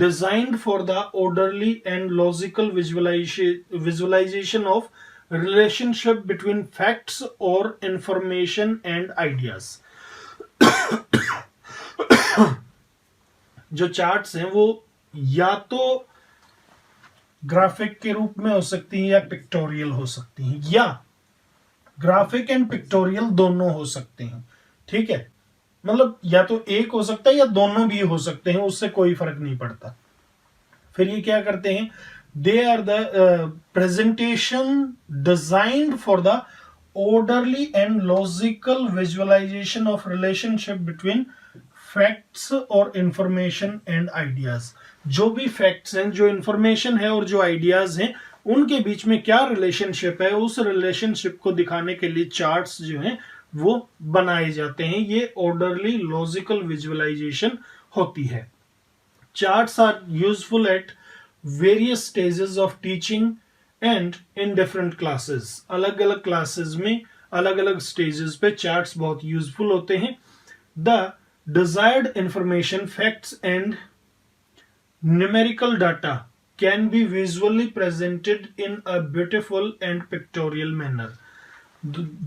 designed for the orderly and logical visualization of relationship between facts or information and ideas। जो charts हैं वो या तो ग्राफिक के रूप में हो सकती हैं या पिक्टोरियल हो सकती हैं, या ग्राफिक एंड पिक्टोरियल दोनों हो सकते हैं। ठीक है, मतलब या तो एक हो सकता है या दोनों भी हो सकते हैं, उससे कोई फर्क नहीं पड़ता। फिर ये क्या करते हैं, they are the presentation designed for the orderly and logical visualization of relationship between facts और इंफॉर्मेशन एंड आइडियाज। जो भी फैक्ट्स हैं, जो इंफॉर्मेशन है और जो आइडियाज हैं, उनके बीच में क्या रिलेशनशिप है, उस रिलेशनशिप को दिखाने के लिए चार्ट्स जो हैं वो बनाए जाते हैं। ये ऑर्डरली लॉजिकल विजुअलाइजेशन होती है। Charts are useful at various stages of teaching and in different classes. अलग अलग क्लासेस में अलग अलग स्टेजेस पे चार्ट्स बहुत यूजफुल होते हैं। The desired information, facts and numerical data can be visually presented in a beautiful and pictorial manner।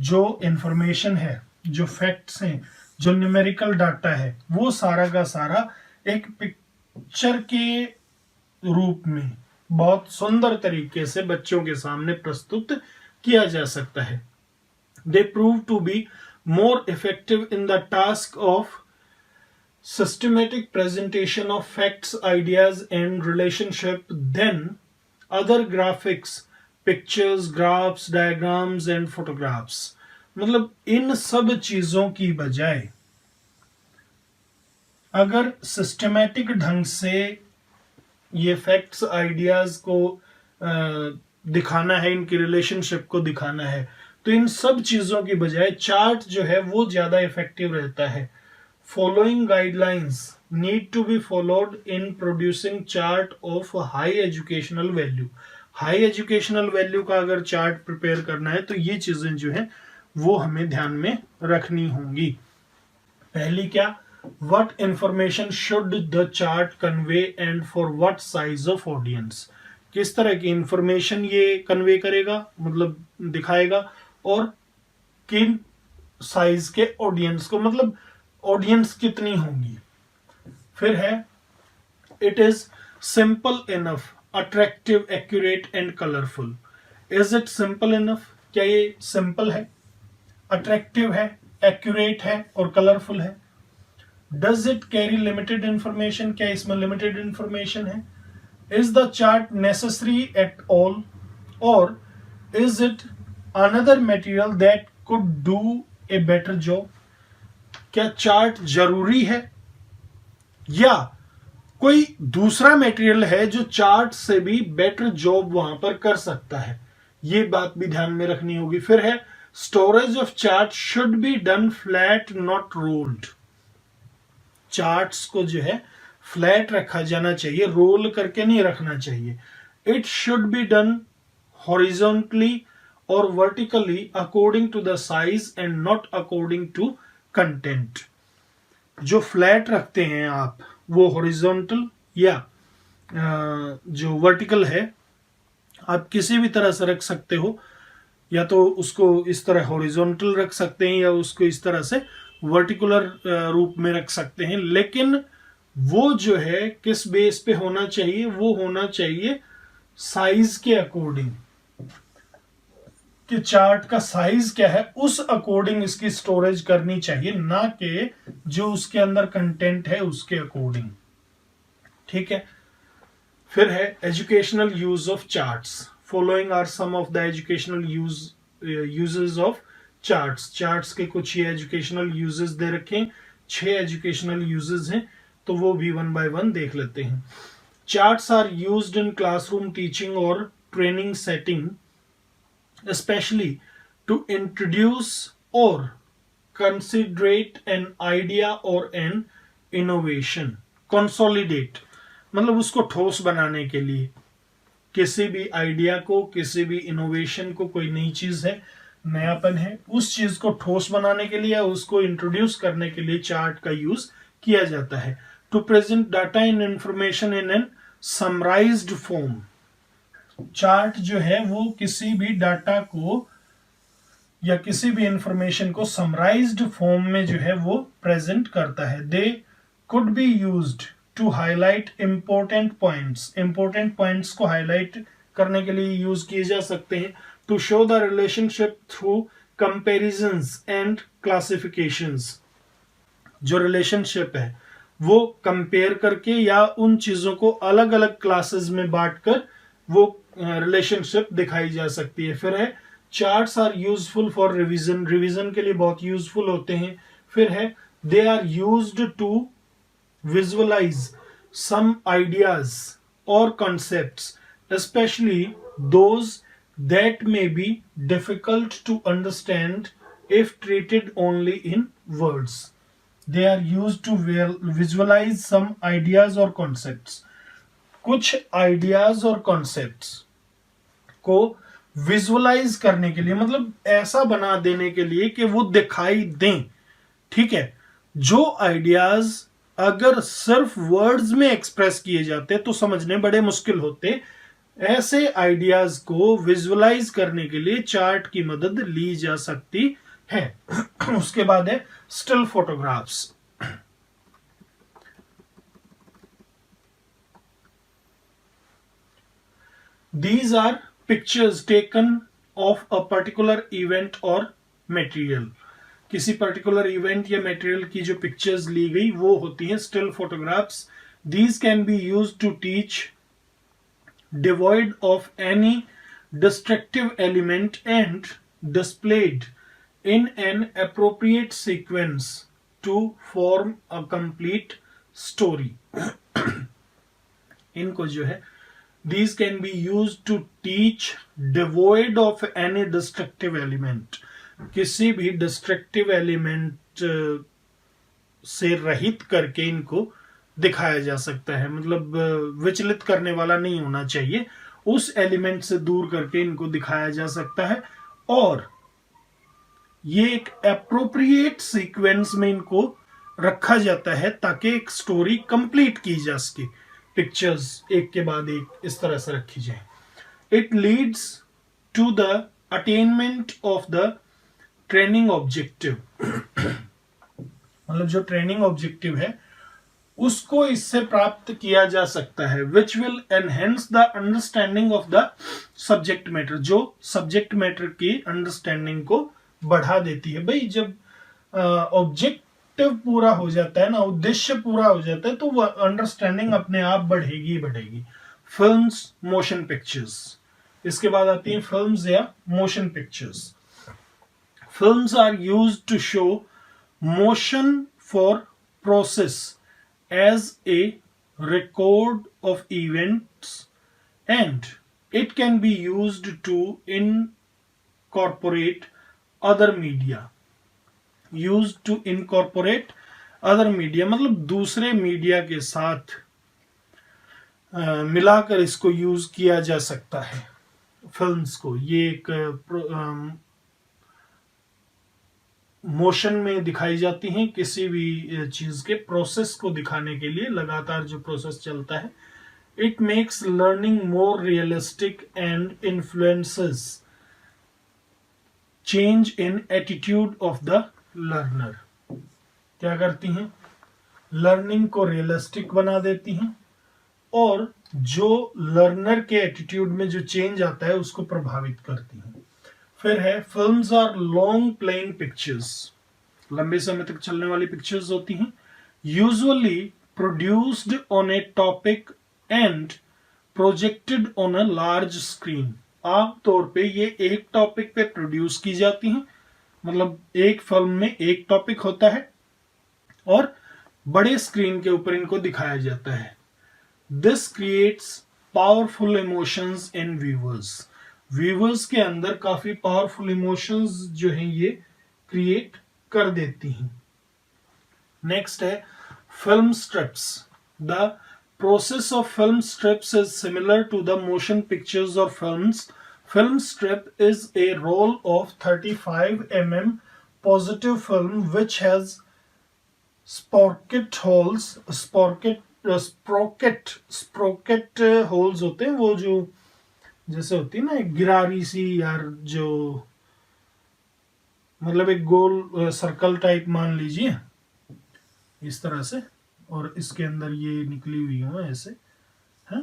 जो इंफॉर्मेशन है, जो फैक्ट्स हैं, जो न्यूमेरिकल डाटा है, वो सारा का सारा एक पिक्चर के रूप में बहुत सुंदर तरीके से बच्चों के सामने प्रस्तुत किया जा सकता है। They prove to be more effective in the task of systematic presentation of facts, ideas and relationship than other graphics, pictures, graphs, diagrams and photographs। मतलब इन सब चीजों की बजाय अगर सिस्टमैटिक ढंग से ये फैक्ट्स, आइडियाज को दिखाना है, इनकी रिलेशनशिप को दिखाना है, तो इन सब चीजों की बजाय चार्ट जो है वो ज्यादा इफेक्टिव रहता है। Following guidelines need to be followed in producing chart of high educational value। High educational value का अगर चार्ट प्रिपेयर करना है तो ये चीजें जो है वो हमें ध्यान में रखनी होंगी। पहली क्या, what information should the chart convey and for what size of audience। किस तरह की इंफॉर्मेशन ये कन्वे करेगा, मतलब दिखाएगा, और किन साइज के ऑडियंस को, मतलब ऑडियंस कितनी होंगी। फिर है it is simple enough, attractive, accurate and colourful. Is it simple enough, क्या ये सिंपल है, अट्रैक्टिव है, एक्यूरेट है और कलरफुल है। Does it carry limited information, क्या इसमें लिमिटेड इंफॉर्मेशन है। Is the chart necessary at all और is it another material that could do a better job. क्या चार्ट जरूरी है या कोई दूसरा मटेरियल है जो चार्ट से भी बेटर जॉब वहां पर कर सकता है, ये बात भी ध्यान में रखनी होगी। फिर है storage of chart should be done flat not rolled. Charts को जो है फ्लैट रखा जाना चाहिए, रोल करके नहीं रखना चाहिए। It should be done horizontally और vertically according to the size and not according to content. जो फ्लैट रखते हैं आप वो हॉरिजॉन्टल या जो वर्टिकल है आप किसी भी तरह से रख सकते हो, या तो उसको इस तरह हॉरिजॉन्टल रख सकते हैं या उसको इस तरह से वर्टिकुलर रूप में रख सकते हैं। लेकिन वो जो है किस बेस पे होना चाहिए, वो होना चाहिए साइज के अकॉर्डिंग, कि चार्ट का साइज क्या है उस अकॉर्डिंग इसकी स्टोरेज करनी चाहिए, ना कि जो उसके अंदर कंटेंट है उसके अकॉर्डिंग। ठीक है। फिर है educational use of charts. Following are some of the educational uses of charts. Charts के कुछ ये एजुकेशनल यूजेस दे रखे हैं, 6 एजुकेशनल यूजेस हैं, तो वो भी वन बाय वन देख लेते हैं। Charts are used in classroom teaching और training setting, especially to introduce or considerate an idea or an innovation। consolidate मतलब उसको ठोस बनाने के लिए, किसी भी आइडिया को, किसी भी इनोवेशन को, कोई नई चीज है, नयापन है, उस चीज को ठोस बनाने के लिए, उसको इंट्रोड्यूस करने के लिए चार्ट का यूज किया जाता है। To present data and information in an summarised form. Chart जो है वो किसी भी डाटा को या किसी भी इंफॉर्मेशन को समराइज्ड फॉर्म में जो है वो प्रेजेंट करता है। They could be used to highlight important points को हाईलाइट करने के लिए यूज किए जा सकते हैं। To show the relationship through comparisons and classifications, जो रिलेशनशिप है वो कंपेयर करके या उन चीजों को अलग अलग क्लासेस में बांटकर वो रिलेशनशिप दिखाई जा सकती है। फिर है charts are useful for revision, revision के लिए बहुत यूजफुल होते हैं। फिर है they are used to visualize some ideas और concepts, especially those that may be difficult to understand if treated only in words. They are used to visualize some ideas or concepts. कुछ ideas और concepts को visualise करने के लिए, मतलब ऐसा बना देने के लिए कि वो दिखाई दें। ठीक है, जो आइडियाज अगर सिर्फ वर्ड्स में एक्सप्रेस किए जाते तो समझने बड़े मुश्किल होते, ऐसे आइडियाज को विजुअलाइज करने के लिए चार्ट की मदद ली जा सकती है। उसके बाद है still photographs. These are pictures taken of a particular event or material. किसी पर्टिकुलर इवेंट या मटेरियल की जो पिक्चर्स ली गई वो होती हैं still photographs. These can be used to teach, devoid of any destructive element and displayed in an appropriate sequence to form a complete story. इनको जो है these can be used to teach, devoid of any destructive element, किसी भी destructive element से रहित करके इनको दिखाया जा सकता है। मतलब विचलित करने वाला नहीं होना चाहिए, उस एलिमेंट से दूर करके इनको दिखाया जा सकता है। और ये एक एप्रोप्रिएट सीक्वेंस में इनको रखा जाता है ताकि एक स्टोरी कंप्लीट की जा सके। पिक्चर्स एक के बाद एक इस तरह से रखी जाए। It leads to the attainment of the training objective, मतलब जो ट्रेनिंग ऑब्जेक्टिव है उसको इससे प्राप्त किया जा सकता है। Which will enhance the understanding of the subject matter, जो सब्जेक्ट मैटर की अंडरस्टैंडिंग को बढ़ा देती है। भाई जब ऑब्जेक्टिव पूरा हो जाता है ना, उद्देश्य पूरा हो जाता है, तो वो अंडरस्टैंडिंग अपने आप बढ़ेगी बढ़ेगी। फिल्म्स, मोशन पिक्चर्स, इसके बाद आती हैं फिल्म्स या motion pictures. Films are used to show motion for process as a record of events, and it can be used to incorporate other media. Used to incorporate other media मतलब दूसरे media के साथ मिलाकर इसको use किया जा सकता है फिल्म्स को। ये एक मोशन में दिखाई जाती हैं, किसी भी चीज के प्रोसेस को दिखाने के लिए लगातार जो प्रोसेस चलता है। It makes learning more realistic and influences change in attitude of the learner. क्या करती हैं? लर्निंग को रियलिस्टिक बना देती हैं और जो लर्नर के एटीट्यूड में जो चेंज आता है उसको प्रभावित करती हैं। फिर है films are long playing pictures, लंबे समय तक चलने वाली पिक्चर्स होती हैं। Usually produced on a topic and projected on a large screen. आमतौर पे ये एक टॉपिक पे प्रोड्यूस की जाती हैं, मतलब एक फिल्म में एक टॉपिक होता है और बड़े स्क्रीन के ऊपर इनको दिखाया जाता है। This creates powerful emotions in viewers. Viewers के अंदर काफी पावरफुल इमोशंस जो हैं ये क्रिएट कर देती हैं। नेक्स्ट है film strips. The process of film strips is similar to the motion pictures और films. Film strip is a roll of 35 mm positive film which has sprocket holes, sprocket holes होते हैं, वो जो जैसे होती है ना गिरारी सी यार, जो मतलब एक गोल सर्कल टाइप मान लीजिए इस तरह से, और इसके अंदर ये निकली हुई हो ऐसे, है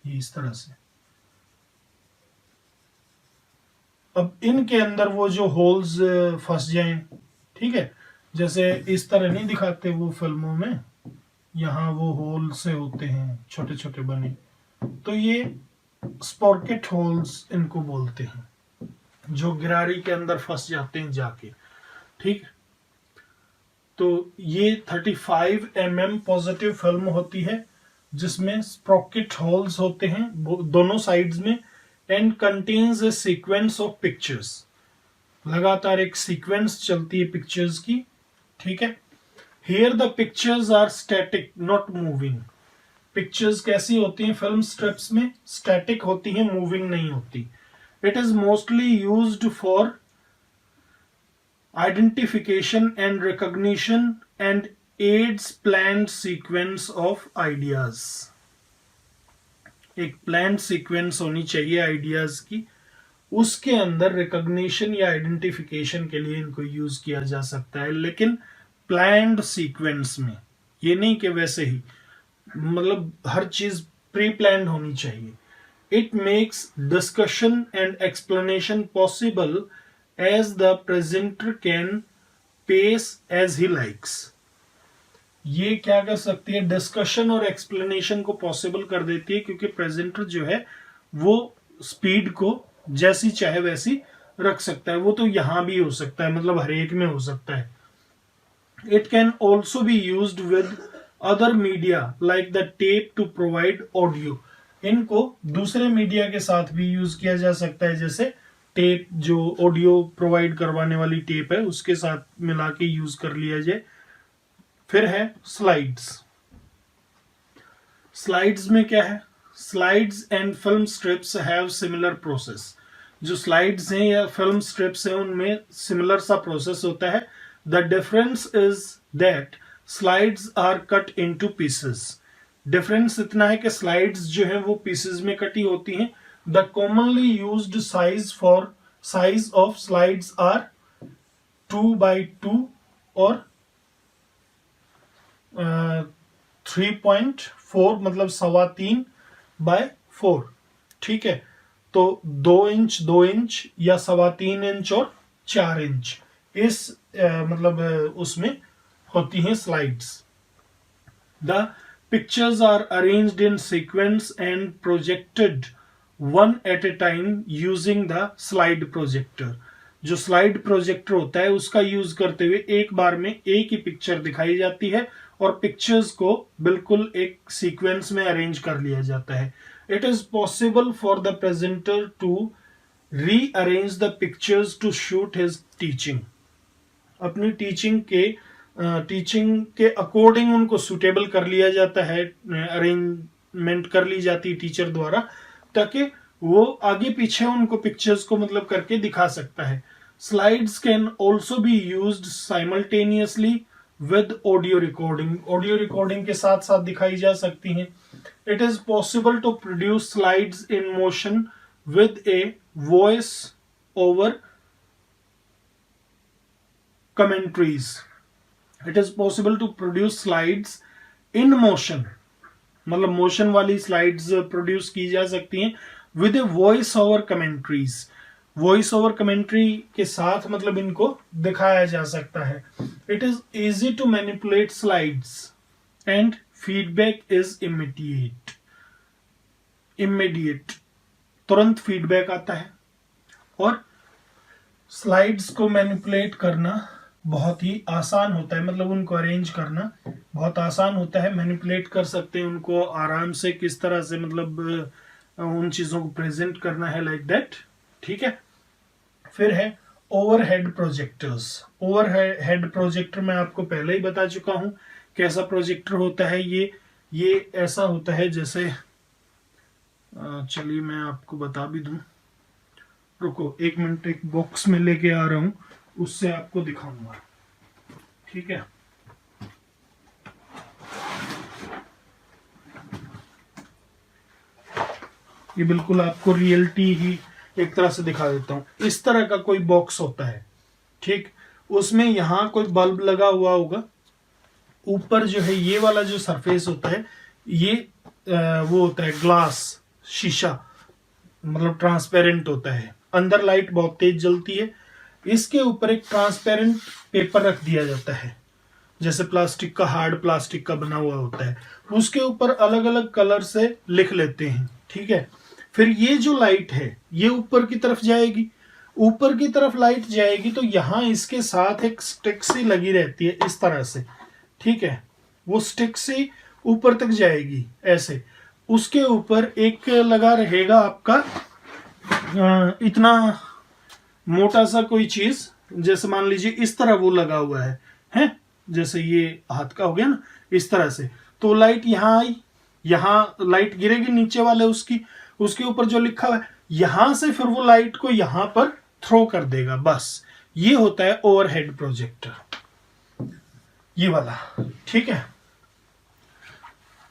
ये इस तरह से। अब इनके अंदर वो जो होल्स फंस जाएं, ठीक है, जैसे इस तरह नहीं दिखाते वो फिल्मों में, यहाँ वो होल से होते हैं छोटे छोटे बने, तो ये स्पॉकेट होल्स इनको बोलते हैं, जो गिरारी के अंदर फंस जाते हैं जाके, ठीक। तो ये 35 mm पॉजिटिव फिल्म होती है जिसमें स्प्रॉकेट होल्स होते हैं दोनों साइड्स में, and contains a sequence of pictures, लगातार एक सीक्वेंस चलती है पिक्चर्स की, ठीक है। Here the pictures are static not moving. Pictures कैसी होती हैं फिल्म स्ट्रिप्स में? स्टैटिक होती हैं, मूविंग नहीं होती। It is mostly used for identification and recognition and aids planned sequence of ideas। एक planned sequence होनी चाहिए ideas की, उसके अंदर recognition या identification के लिए इनको यूज किया जा सकता है, लेकिन planned sequence में, ये नहीं कि वैसे ही, मतलब हर चीज प्री प्लान्ड होनी चाहिए। It makes discussion and explanation possible as the presenter can pace as he likes। ये क्या कर सकती है? डिस्कशन और एक्सप्लेनेशन को पॉसिबल कर देती है, क्योंकि प्रेजेंटर जो है वो स्पीड को जैसी चाहे वैसी रख सकता है। वो तो यहां भी हो सकता है, मतलब हर एक में हो सकता है। It can also be used with other media like the tape to provide audio. इनको दूसरे मीडिया के साथ भी यूज किया जा सकता है, जैसे टेप, जो ऑडियो प्रोवाइड करवाने वाली टेप है उसके साथ मिला के यूज कर लिया जाए। फिर है स्लाइड्स। स्लाइड्स में क्या है? Slides and film strips have similar process. जो स्लाइड्स हैं या फिल्म स्ट्रिप्स हैं उनमें सिमिलर सा प्रोसेस होता है। The difference is that slides are cut into pieces. Difference इतना है कि स्लाइड्स जो है वो पीसेस में कटी होती हैं। The commonly used size of slides are 2x2 or 3.4, मतलब 3.25/4, ठीक है। तो 2 इंच 2 इंच या 3.25 इंच और 4 इंच, इस मतलब उसमें होती हैं slides. The pictures are arranged in sequence and projected one at a time using the slide projector। जो स्लाइड प्रोजेक्टर होता है उसका यूज करते हुए एक बार में एक ही पिक्चर दिखाई जाती है और पिक्चर्स को बिल्कुल एक सीक्वेंस में अरेंज कर लिया जाता है। It is possible for the presenter to rearrange the pictures to shoot his teaching. अपनी टीचिंग के अकॉर्डिंग उनको सुटेबल कर लिया जाता है, अरेंजमेंट कर ली जाती है टीचर द्वारा, ताकि वो आगे पीछे उनको पिक्चर्स को मतलब करके दिखा सकता है। Slides can also be used simultaneously with audio recording. Audio recording के साथ साथ दिखाई जा सकती हैं। It is possible to produce slides in motion with a voice over commentaries। It is possible to produce slides in motion, मतलब motion वाली slides produce की जा सकती हैं with a voice over commentaries. Voice over commentary के साथ मतलब इनको दिखाया जा सकता है। It is easy to manipulate slides and feedback is immediate, तुरंत फीडबैक आता है। और स्लाइड्स को मैनिपुलेट करना बहुत ही आसान होता है, मतलब उनको अरेंज करना बहुत आसान होता है। मैनिपुलेट कर सकते हैं उनको आराम से, किस तरह से मतलब उन चीजों को प्रेजेंट करना है, लाइक दैट, ठीक है। फिर है ओवरहेड प्रोजेक्टर्स। ओवरहेड प्रोजेक्टर मैं आपको पहले ही बता चुका हूं कैसा प्रोजेक्टर होता है। ये ऐसा होता है जैसे, चलिए मैं आपको बता भी दूं, रुको एक मिनट, एक बॉक्स में लेके आ रहा हूं, उससे आपको दिखाऊंगा, ठीक है। ये बिल्कुल आपको रियलिटी ही एक तरह से दिखा देता हूं। इस तरह का कोई बॉक्स होता है, ठीक, उसमें यहां कोई बल्ब लगा हुआ होगा, ऊपर जो है ये वाला जो सरफेस होता है ये वो होता है ग्लास, शीशा, मतलब ट्रांसपेरेंट होता है, अंदर लाइट बहुत तेज जलती है। इसके ऊपर एक ट्रांसपेरेंट पेपर रख दिया जाता है, जैसे प्लास्टिक का, हार्ड प्लास्टिक का बना हुआ होता है, उसके ऊपर अलग अलग कलर से लिख लेते हैं, ठीक है। फिर ये जो लाइट है ये ऊपर की तरफ जाएगी, ऊपर की तरफ लाइट जाएगी तो यहां इसके साथ एक स्टिक सी लगी रहती है इस तरह से, ठीक है, वो स्टिक सी ऊपर तक जाएगी ऐसे। उसके ऊपर एक लगा रहेगा आपका इतना मोटा सा कोई चीज, जैसे मान लीजिए इस तरह वो लगा हुआ है, जैसे ये हाथ का हो गया ना, इस तरह से। तो लाइट यहां आई, यहां लाइट गिरेगी नीचे वाले उसकी, उसके ऊपर जो लिखा हुआ है, यहां से फिर वो लाइट को यहां पर थ्रो कर देगा, बस। ये होता है ओवरहेड प्रोजेक्टर, ये वाला, ठीक है।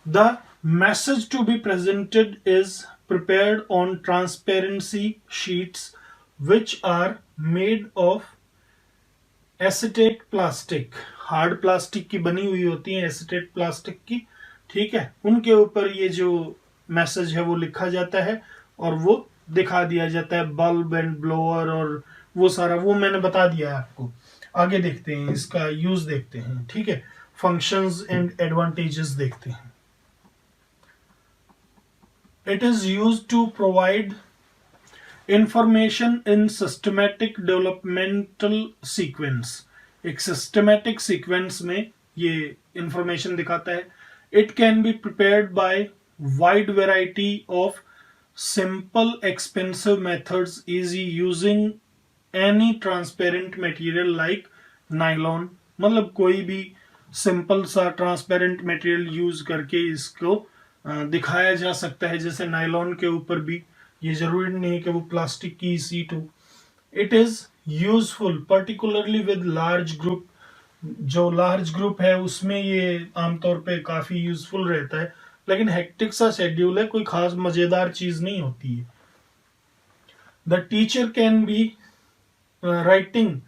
The message to be presented is prepared on transparency sheets which are made of acetate plastic, hard plastic की बनी हुई होती है, एसिटेट प्लास्टिक की, ठीक है। उनके ऊपर ये जो मैसेज है वो लिखा जाता है और वो दिखा दिया जाता है, बल्ब एंड ब्लोअर और वो सारा, वो मैंने बता दिया है आपको। आगे देखते हैं, इसका यूज देखते हैं, ठीक है, फंक्शंस एंड एडवांटेजेस देखते हैं। It is used to provide information in systematic developmental sequence. एक systematic sequence में ये information दिखाता है। It can be prepared by wide variety of simple expensive methods easy using any transparent material like nylon, मतलब कोई भी simple सा transparent material use करके इसको दिखाया जा सकता है, जैसे नायलॉन के ऊपर भी, ये जरूरी नहीं है कि वो प्लास्टिक की सीट हो। It is useful particularly with large group, जो लार्ज ग्रुप है उसमें ये आमतौर पे काफी यूजफुल रहता है, लेकिन हेक्टिक सा शेड्यूल है, कोई खास मजेदार चीज नहीं होती है। The teacher can be writing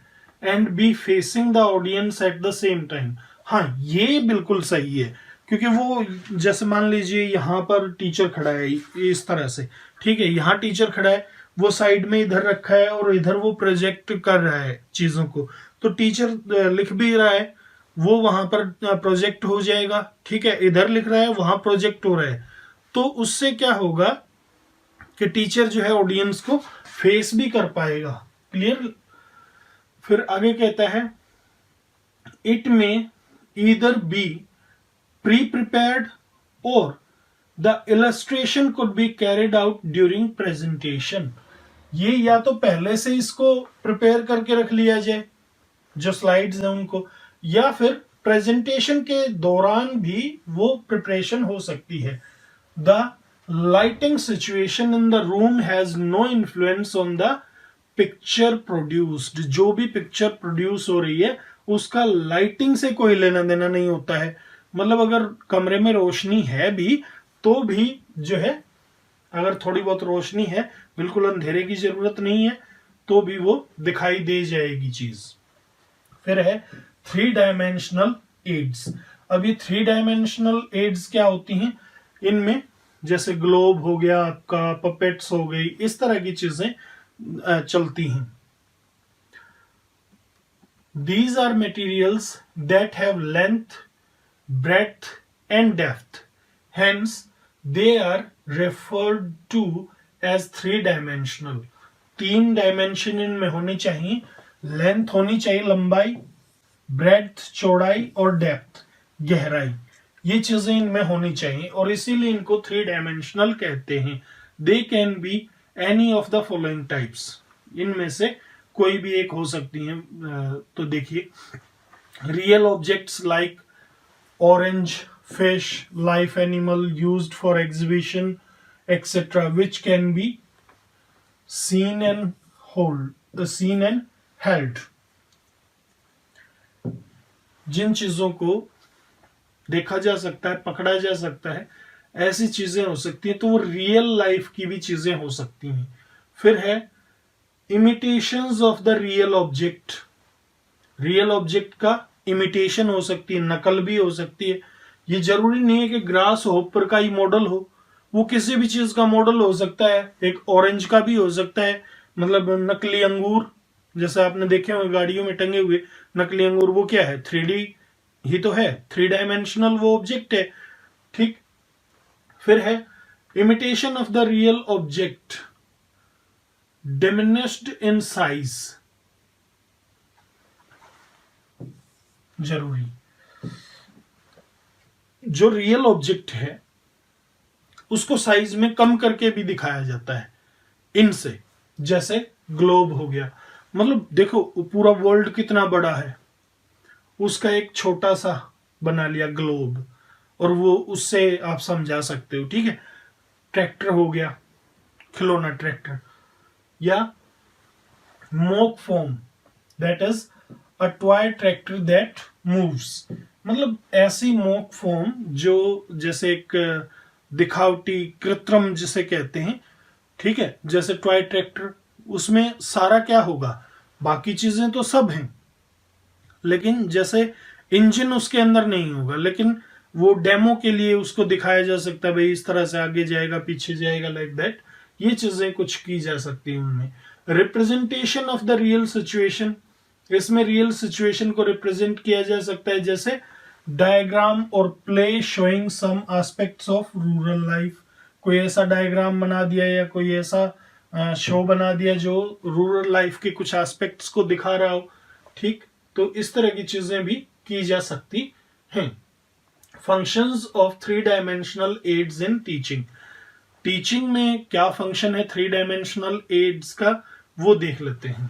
and be facing the audience at the same time. हाँ, ये बिल्कुल सही है, क्योंकि वो जैसे मान लीजिए यहाँ पर टीचर खड़ा है इस तरह से, ठीक है, यहाँ टीचर खड़ा है, वो साइड में इधर रखा है और इधर वो प्रोजेक्ट कर रहा है चीजों को, तो टीचर लिख भी रहा है, वो वहां पर प्रोजेक्ट हो जाएगा, ठीक है, इधर लिख रहा है, वहां प्रोजेक्ट हो रहा है। तो उससे क्या होगा कि टीचर जो है ऑडियंस को फेस भी कर पाएगा, क्लियर। फिर आगे कहता है, इट में either be pre-prepared or the illustration could be carried out during presentation. ये या तो पहले से इसको प्रिपेयर करके रख लिया जाए जो स्लाइड्स हैं उनको, या फिर प्रेजेंटेशन के दौरान भी वो प्रिपरेशन हो सकती है। The lighting situation in the room has no influence on the picture produced. जो भी पिक्चर प्रोड्यूस हो रही है उसका लाइटिंग से कोई लेना देना नहीं होता है, मतलब अगर कमरे में रोशनी है भी तो भी जो है, अगर थोड़ी बहुत रोशनी है, बिल्कुल अंधेरे की जरूरत नहीं है, तो भी वो दिखाई दे जाएगी चीज। फिर है 3 डायमेंशनल एड्स। अब ये 3 डायमेंशनल एड्स क्या होती हैं, इनमें जैसे ग्लोब हो गया आपका, पपेट्स हो गई, इस तरह की चीजें चलती हैं। These are materials that have length, breadth and depth. Hence, they are referred to as 3-dimensional. 3 dimension इनमें होनी चाहिए, लेंथ होनी चाहिए लंबाई, ब्रेड्थ चौड़ाई और डेप्थ गहराई, ये चीजें इनमें होनी चाहिए और इसीलिए इनको 3 डायमेंशनल कहते हैं। They can be any of the following types, इनमें से कोई भी एक हो सकती है। तो देखिए, real objects like orange, fish, live animal used for exhibition, etc., which can be seen and held. जिन चीजों को देखा जा सकता है, पकड़ा जा सकता है, ऐसी चीजें हो सकती हैं, तो वो रियल लाइफ की भी चीजें हो सकती हैं। फिर है imitations of the real object. Real object का इमिटेशन हो सकती है, नकल भी हो सकती है। ये जरूरी नहीं है कि ग्रास होपर का ही मॉडल हो, वो किसी भी चीज का मॉडल हो सकता है। एक ऑरेंज का भी हो सकता है, मतलब नकली अंगूर, जैसे आपने देखे होंगे गाड़ियों में टंगे हुए नकली अंगूर, वो क्या है, 3D ही तो है, 3 डायमेंशनल वो ऑब्जेक्ट है। ठीक। फिर है imitation of the real object diminished in size. जरूरी, जो रियल ऑब्जेक्ट है उसको साइज में कम करके भी दिखाया जाता है इनसे। जैसे ग्लोब हो गया, मतलब देखो पूरा वर्ल्ड कितना बड़ा है, उसका एक छोटा सा बना लिया ग्लोब, और वो उससे आप समझा सकते हो। ठीक है। ट्रैक्टर हो गया, खिलौना ट्रैक्टर, या mock foam, that is a toy tractor that moves. मतलब ऐसी मोक फोम जो जैसे एक दिखावटी कृत्रिम जिसे कहते हैं। ठीक है। जैसे टॉय ट्रैक्टर, उसमें सारा क्या होगा, बाकी चीजें तो सब हैं, लेकिन जैसे इंजन उसके अंदर नहीं होगा, लेकिन वो डेमो के लिए उसको दिखाया जा सकता है, भाई इस तरह से आगे जाएगा पीछे जाएगा, लाइक दैट। ये चीजें कुछ की जा सकती हैं उनमें। Representation of the real situation, इसमें रियल सिचुएशन को रिप्रेजेंट किया जा सकता है, जैसे डायग्राम और play showing some aspects of rural life. कोई ऐसा डायग्राम बना दिया या कोई ऐसा शो बना दिया जो रूरल लाइफ के कुछ एस्पेक्ट्स को दिखा रहा हो। ठीक। तो इस तरह की चीजें भी की जा सकती हैं। Functions of 3 dimensional aids in teaching. Teaching में क्या फंक्शन है 3 डायमेंशनल एड्स का, वो देख लेते हैं।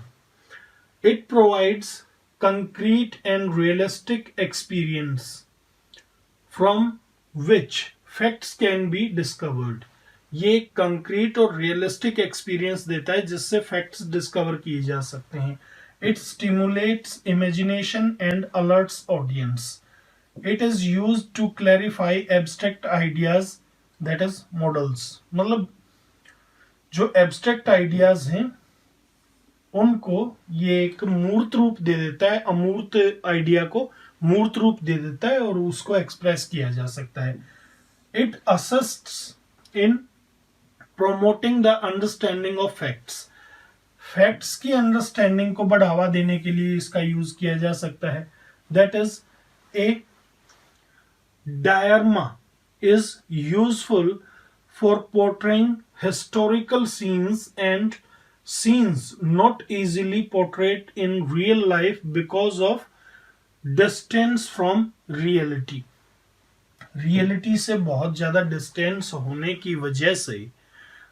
It provides concrete and realistic experience from which facts can be discovered. ये कंक्रीट और रियलिस्टिक एक्सपीरियंस देता है जिससे फैक्ट्स डिस्कवर किए जा सकते हैं। It stimulates imagination and alerts audience. It is used to clarify abstract ideas, that is models। मतलब जो abstract ideas हैं उनको ये एक मूर्त रूप दे देता है, अमूर्त आइडिया को मूर्त रूप दे देता है और उसको एक्सप्रेस किया जा सकता है। It assists in promoting the understanding of facts। Facts की अंडरस्टैंडिंग को बढ़ावा देने के लिए इसका यूज किया जा सकता है। That is a diorama is useful for portraying historical scenes and scenes not easily portrayed in real life because of distance from reality। Reality से बहुत ज्यादा डिस्टेंस होने की वजह से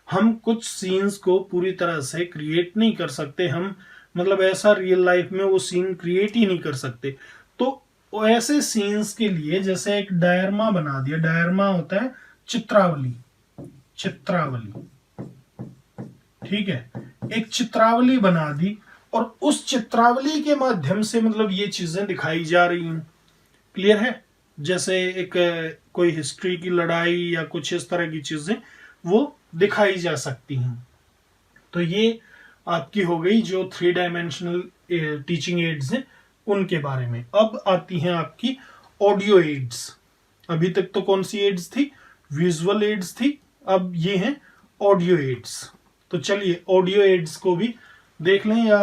हम कुछ सीन्स को पूरी तरह से क्रिएट नहीं कर सकते। हम मतलब ऐसा रियल लाइफ में वो सीन क्रिएट ही नहीं कर सकते। तो ऐसे सीन्स के लिए जैसे एक डायरमा बना दिया, डायरमा होता है चित्रावली, चित्रावली। ठीक है। एक चित्रावली बना दी और उस चित्रावली के माध्यम से मतलब ये चीजें दिखाई जा रही हैं। क्लियर है। जैसे एक कोई हिस्ट्री की लड़ाई या कुछ इस तरह की चीजें वो दिखाई जा सकती हैं। तो ये आपकी हो गई जो 3 डायमेंशनल टीचिंग एड्स हैं उनके बारे में। अब आती हैं आपकी ऑडियो एड्स। अभी तक तो कौन सी एड्स थी, विजुअल एड्स थी, अब ये हैं ऑडियो एड्स। तो चलिए ऑडियो एड्स को भी देख लें। या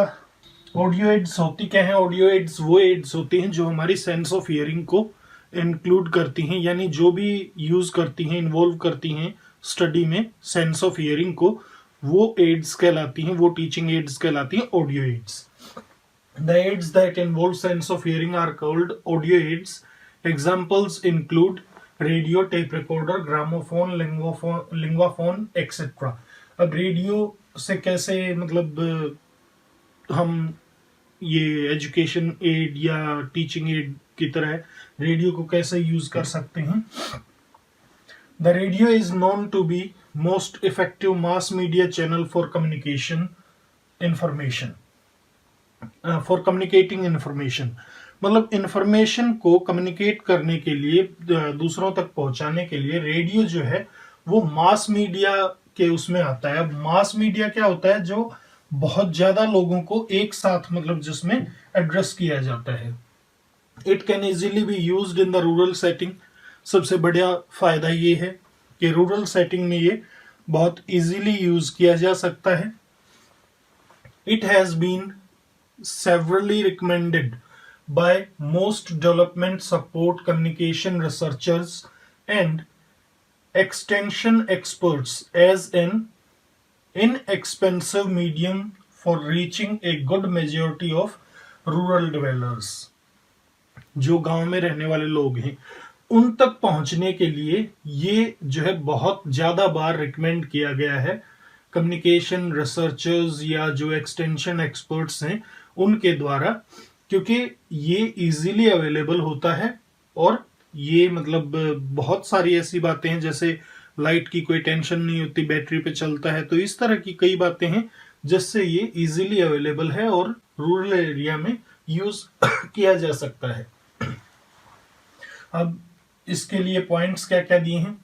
ऑडियो एड्स होती क्या है, ऑडियो एड्स वो एड्स होती हैं जो हमारी सेंस ऑफ हियरिंग को इंक्लूड करती हैं, यानी जो भी यूज करती हैं, इन्वॉल्व करती हैं स्टडी में सेंस ऑफ हियरिंग को, वो एड्स कहलाती हैं, वो टीचिंग एड्स कहलाती हैं audio aids. The aids that involve sense of hearing are called audio aids. Examples include radio, tape recorder, gramophone, linguaphone, etc. अब रेडियो से कैसे मतलब हम ये एजुकेशन एड या टीचिंग एड की तरह रेडियो को कैसे यूज कर सकते हैं। The radio is known to be most effective mass media channel for communication information. For communicating information, मतलब इन्फॉर्मेशन को कम्युनिकेट करने के लिए, दूसरों तक पहुंचाने के लिए रेडियो जो है वो मास मीडिया के उसमें आता है। अब मास मीडिया क्या होता है, जो बहुत ज्यादा लोगों को एक साथ मतलब जिसमें एड्रेस किया जाता है। It can easily B used in the rural setting. सबसे बढ़िया फायदा ये है कि रूरल सेटिंग में ये बहुत इजीली यूज किया जा सकता है। It has been severally recommended by most development support communication researchers and extension experts as an inexpensive medium for reaching a good majority of rural dwellers। जो गांव में रहने वाले लोग हैं उन तक पहुंचने के लिए ये जो है बहुत ज्यादा बार रिकमेंड किया गया है कम्युनिकेशन रिसर्चर्स या जो एक्सटेंशन एक्सपर्ट्स हैं उनके द्वारा, क्योंकि ये इजीली अवेलेबल होता है। और ये मतलब बहुत सारी ऐसी बातें हैं, जैसे लाइट की कोई टेंशन नहीं होती, बैटरी पे चलता है, तो इस तरह की कई बातें हैं जिससे ये इजीली अवेलेबल है और रूरल एरिया में यूज किया जा सकता है। अब इसके लिए पॉइंट्स क्या क्या दिए हैं।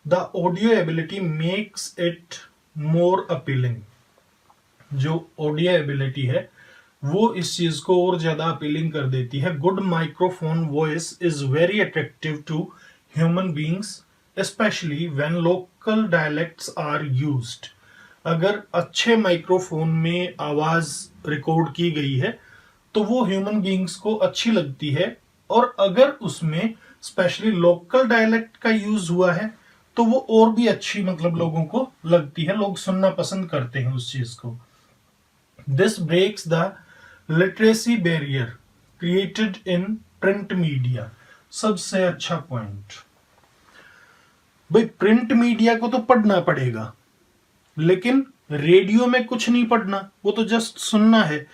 The audio ability makes it more appealing. जो ऑडियो एबिलिटी है वो इस चीज को और ज्यादा अपीलिंग कर देती है। Good microphone voice is very attractive to human beings specially when local dialects are used. अगर अच्छे माइक्रोफोन में आवाज रिकॉर्ड की गई है तो वो ह्यूमन बींग्स को अच्छी लगती है, और अगर उसमें स्पेशली लोकल डायलेक्ट का यूज हुआ है तो वो और भी अच्छी मतलब लोगों को लगती है, लोग सुनना पसंद करते हैं उस चीज को। This breaks the literacy barrier created in print media. सबसे अच्छा पॉइंट भाई, प्रिंट मीडिया को तो पढ़ना पड़ेगा लेकिन रेडियो में कुछ नहीं पढ़ना, वो तो जस्ट सुनना है।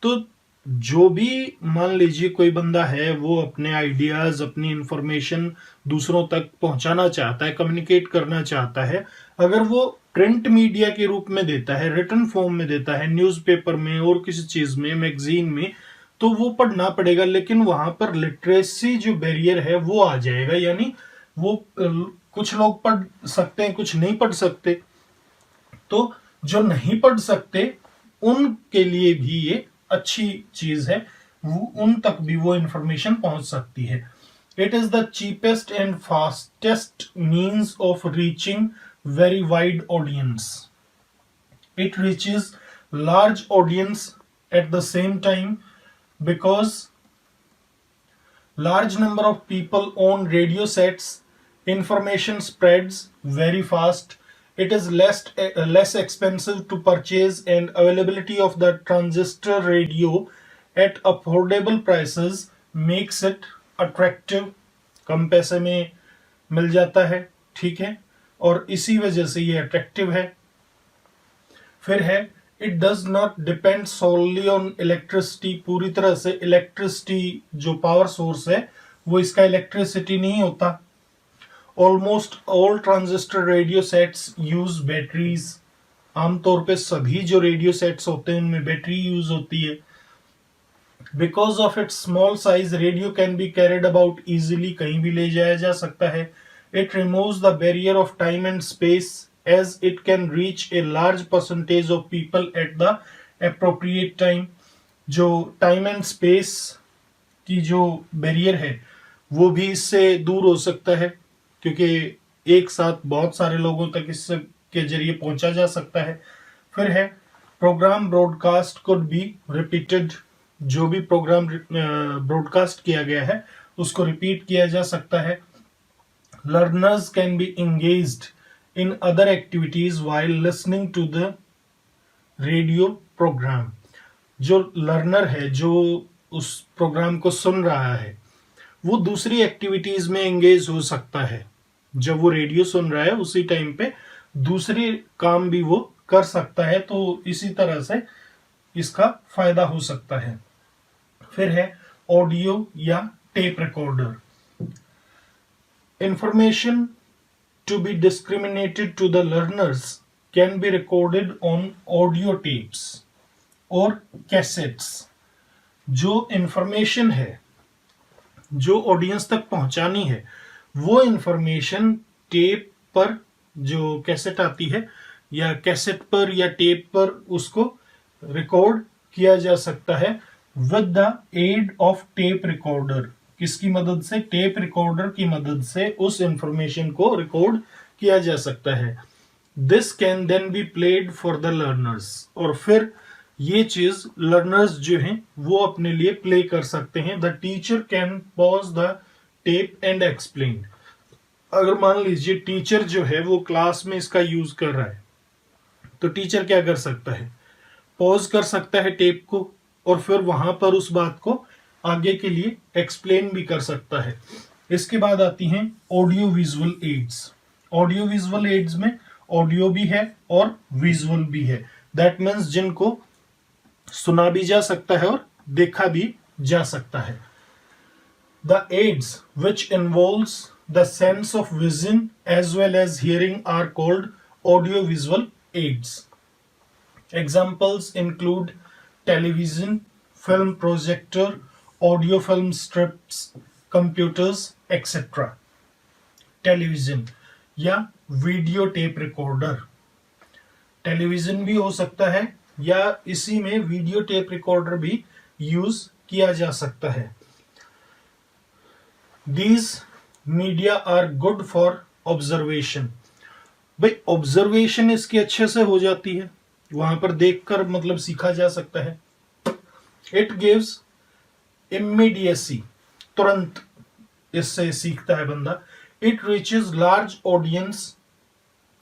तो जो भी मान लीजिए कोई बंदा है वो अपने आइडियाज अपनी इंफॉर्मेशन दूसरों तक पहुंचाना चाहता है, कम्युनिकेट करना चाहता है, अगर वो प्रिंट मीडिया के रूप में देता है, रिटन फॉर्म में देता है, न्यूज़पेपर में और किसी चीज में, मैगजीन में, तो वो पढ़ना पड़ेगा। लेकिन वहां पर लिटरेसी जो बैरियर है वो आ जाएगा, यानी वो कुछ लोग पढ़ सकते हैं कुछ नहीं पढ़ सकते, तो जो नहीं पढ़ सकते उनके लिए भी ये अच्छी चीज है, उन तक भी वो इंफॉर्मेशन पहुंच सकती है। It is the cheapest and fastest means of reaching very wide audience. It reaches large audience at the same time because large number of people own radio sets. Information spreads very fast. It is less expensive to purchase, and availability of the transistor radio at affordable prices makes it attractive. कम पैसे में मिल जाता है, ठीक है, और इसी वजह से ये अट्रैक्टिव है। फिर है it does not depend solely on electricity. पूरी तरह से इलेक्ट्रिसिटी जो पावर सोर्स है वो इसका इलेक्ट्रिसिटी नहीं होता। Almost all transistor radio sets use batteries. आमतौर पे सभी जो रेडियो सेट्स होते हैं उनमें बैटरी यूज होती है। Because of its small size radio can be carried about easily, कहीं भी ले जाया जा सकता है। It removes the barrier of time and space as it can reach a large percentage of people at the appropriate time. जो time and space की जो बैरियर है वो भी इससे दूर हो सकता है, क्योंकि एक साथ बहुत सारे लोगों तक इसके जरिए पहुंचा जा सकता है। फिर है programme broadcast could be repeated. जो भी प्रोग्राम ब्रॉडकास्ट किया गया है उसको रिपीट किया जा सकता है। Learners can be engaged in other activities while listening to the radio program. जो लर्नर है जो उस प्रोग्राम को सुन रहा है वो दूसरी एक्टिविटीज में एंगेज हो सकता है। जब वो रेडियो सुन रहा है उसी टाइम पे दूसरे काम भी वो कर सकता है, तो इसी तरह से इसका फायदा हो सकता है। फिर है ऑडियो या tape recorder. Information to be discriminated to the learners can be recorded on audio tapes or cassettes. जो इंफॉर्मेशन है जो ऑडियंस तक पहुंचानी है वो इंफॉर्मेशन टेप पर जो कैसेट आती है या कैसेट पर या टेप पर उसको रिकॉर्ड किया जा सकता है with the aid of tape recorder. किसकी मदद से? टेप रिकॉर्डर की मदद से उस इंफॉर्मेशन को रिकॉर्ड किया जा सकता है। This can then be played for the learners, और फिर ये चीज लर्नर्स जो हैं वो अपने लिए प्ले कर सकते हैं। The teacher can pause the tape and explain. अगर मान लीजिए टीचर जो है वो क्लास में इसका यूज कर रहा है, तो टीचर क्या कर सकता है? पॉज कर सकता है टेप को और फिर वहां पर उस बात को आगे के लिए एक्सप्लेन भी कर सकता है। इसके बाद आती हैं audio visual ads. Audio visual ads में ऑडियो भी है और विजुअल भी है। दैट मीन्स जिनको सुना भी जा सकता है और देखा भी जा सकता है। The aids which involves the sense of vision as well as hearing are called audio visual aids. Examples include television, film projector, audio film strips, computers, etc. Television या वीडियो टेप रिकॉर्डर। टेलीविजन भी हो सकता है या इसी में video tape recorder भी use किया जा सकता है। These media are good for observation. भाई ऑब्जर्वेशन इसकी अच्छे से हो जाती है, वहां पर देखकर मतलब सीखा जा सकता है। इट गिव्स इमीडिएसी, तुरंत इससे सीखता है बंदा। It reaches large audience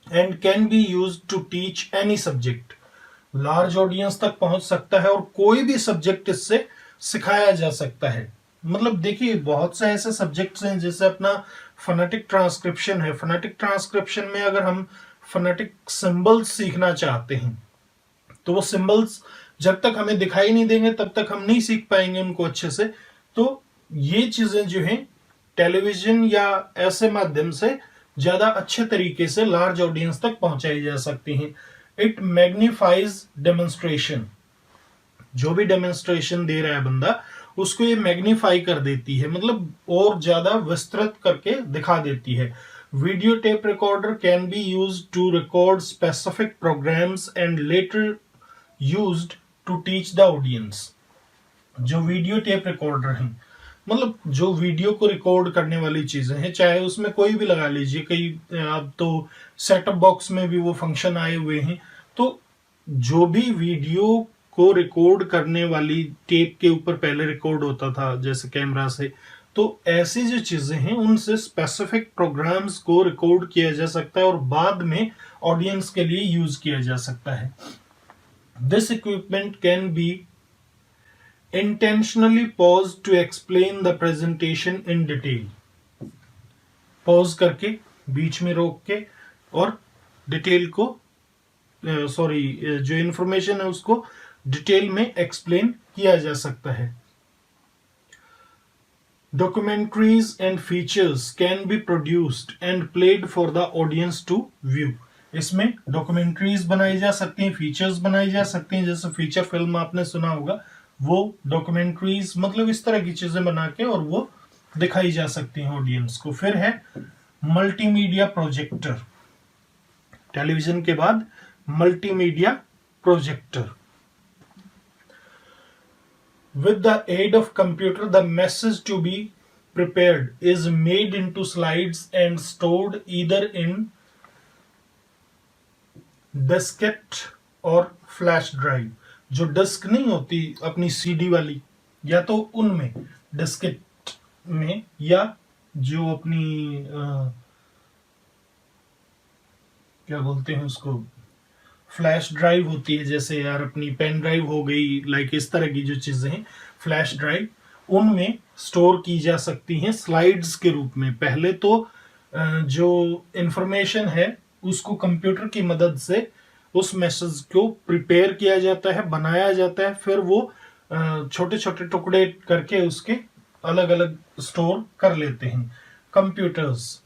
and can be used to teach any subject. Large audience तक पहुंच सकता है और कोई भी सब्जेक्ट इससे सिखाया जा सकता है। मतलब देखिए बहुत से ऐसे सब्जेक्ट्स हैं, जैसे अपना फोनेटिक ट्रांसक्रिप्शन है। फोनेटिक ट्रांसक्रिप्शन में अगर हम फोनेटिक सिंबल्स सीखना चाहते हैं तो वो सिंबल्स जब तक हमें दिखाई नहीं देंगे तब तक हम नहीं सीख पाएंगे उनको अच्छे से। तो ये चीजें जो हैं टेलीविजन या ऐसे माध्यम से ज्यादा अच्छे तरीके से लार्ज ऑडियंस तक पहुंचाई जा सकती हैं। It magnifies demonstration. जो भी डेमोन्स्ट्रेशन दे रहा है बंदा उसको ये मैग्निफाई कर देती है, मतलब और ज्यादा विस्तृत करके दिखा देती है। Video tape recorder can be used to record specific programmes and later used to teach the audience. जो वीडियो टेप रिकॉर्डर हैं, मतलब जो वीडियो को रिकॉर्ड करने वाली चीजें हैं, चाहे उसमें कोई भी लगा लीजिए, कई अब तो सेटअप बॉक्स में भी वो फंक्शन आए हुए हैं। तो जो भी वीडियो को रिकॉर्ड करने वाली टेप के ऊपर पहले रिकॉर्ड होता था जैसे कैमरा से, तो ऐसी जो चीजें हैं उनसे स्पेसिफिक प्रोग्राम्स को रिकॉर्ड किया जा सकता है और बाद में ऑडियंस के लिए यूज किया जा सकता है। This equipment can be intentionally paused to explain the presentation in detail। Pause करके बीच में रोक के और डिटेल को जो इंफॉर्मेशन है उसको डिटेल में एक्सप्लेन किया जा सकता है। Documentaries and features can be produced and played for the audience to view. इसमें डॉक्यूमेंट्रीज बनाई जा सकती हैं, फीचर्स बनाई जा सकती हैं। जैसे फीचर फिल्म आपने सुना होगा, वो डॉक्यूमेंट्रीज मतलब इस तरह की चीजें बना के और वो दिखाई जा सकती हैं ऑडियंस को। फिर है मल्टीमीडिया प्रोजेक्टर। टेलीविजन के बाद multimedia projector. With the aid of computer the message to be prepared is made into slides and stored either in diskette और फ्लैश ड्राइव। जो डिस्क नहीं होती अपनी सीडी वाली, या तो उनमें डिस्केट में, या जो अपनी क्या बोलते हैं उसको, फ्लैश ड्राइव होती है, जैसे यार अपनी पेन ड्राइव हो गई, लाइक इस तरह की जो चीजें हैं फ्लैश ड्राइव, उनमें स्टोर की जा सकती हैं स्लाइड्स के रूप में। पहले तो जो इंफॉर्मेशन है उसको कंप्यूटर की मदद से उस मैसेज को प्रिपेयर किया जाता है, बनाया जाता है, फिर वो छोटे छोटे टुकड़े करके उसके अलग अलग स्टोर कर लेते हैं। Computers,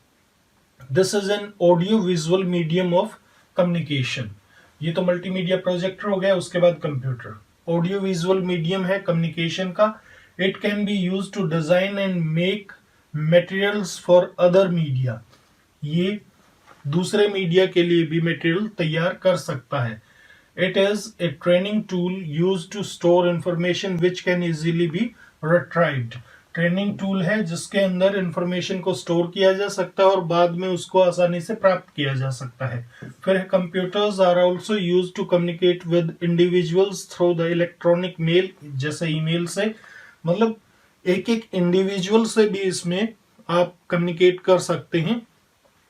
this is an audio visual medium of communication. ये तो मल्टीमीडिया प्रोजेक्टर हो गया, उसके बाद कंप्यूटर ऑडियो विजुअल मीडियम है कम्युनिकेशन का। It can be use to design and make materials for other media. ये दूसरे मीडिया के लिए भी मटेरियल तैयार कर सकता है। It is a training tool use to store information which can easily be retrieved. Training tool है जिसके अंदर इंफॉर्मेशन को स्टोर किया जा सकता है और बाद में उसको आसानी से प्राप्त किया जा सकता है। फिर computers are also used to communicate with individuals through the electronic mail, जैसे ईमेल से, मतलब एक एक इंडिविजुअल से भी इसमें आप कम्युनिकेट कर सकते हैं,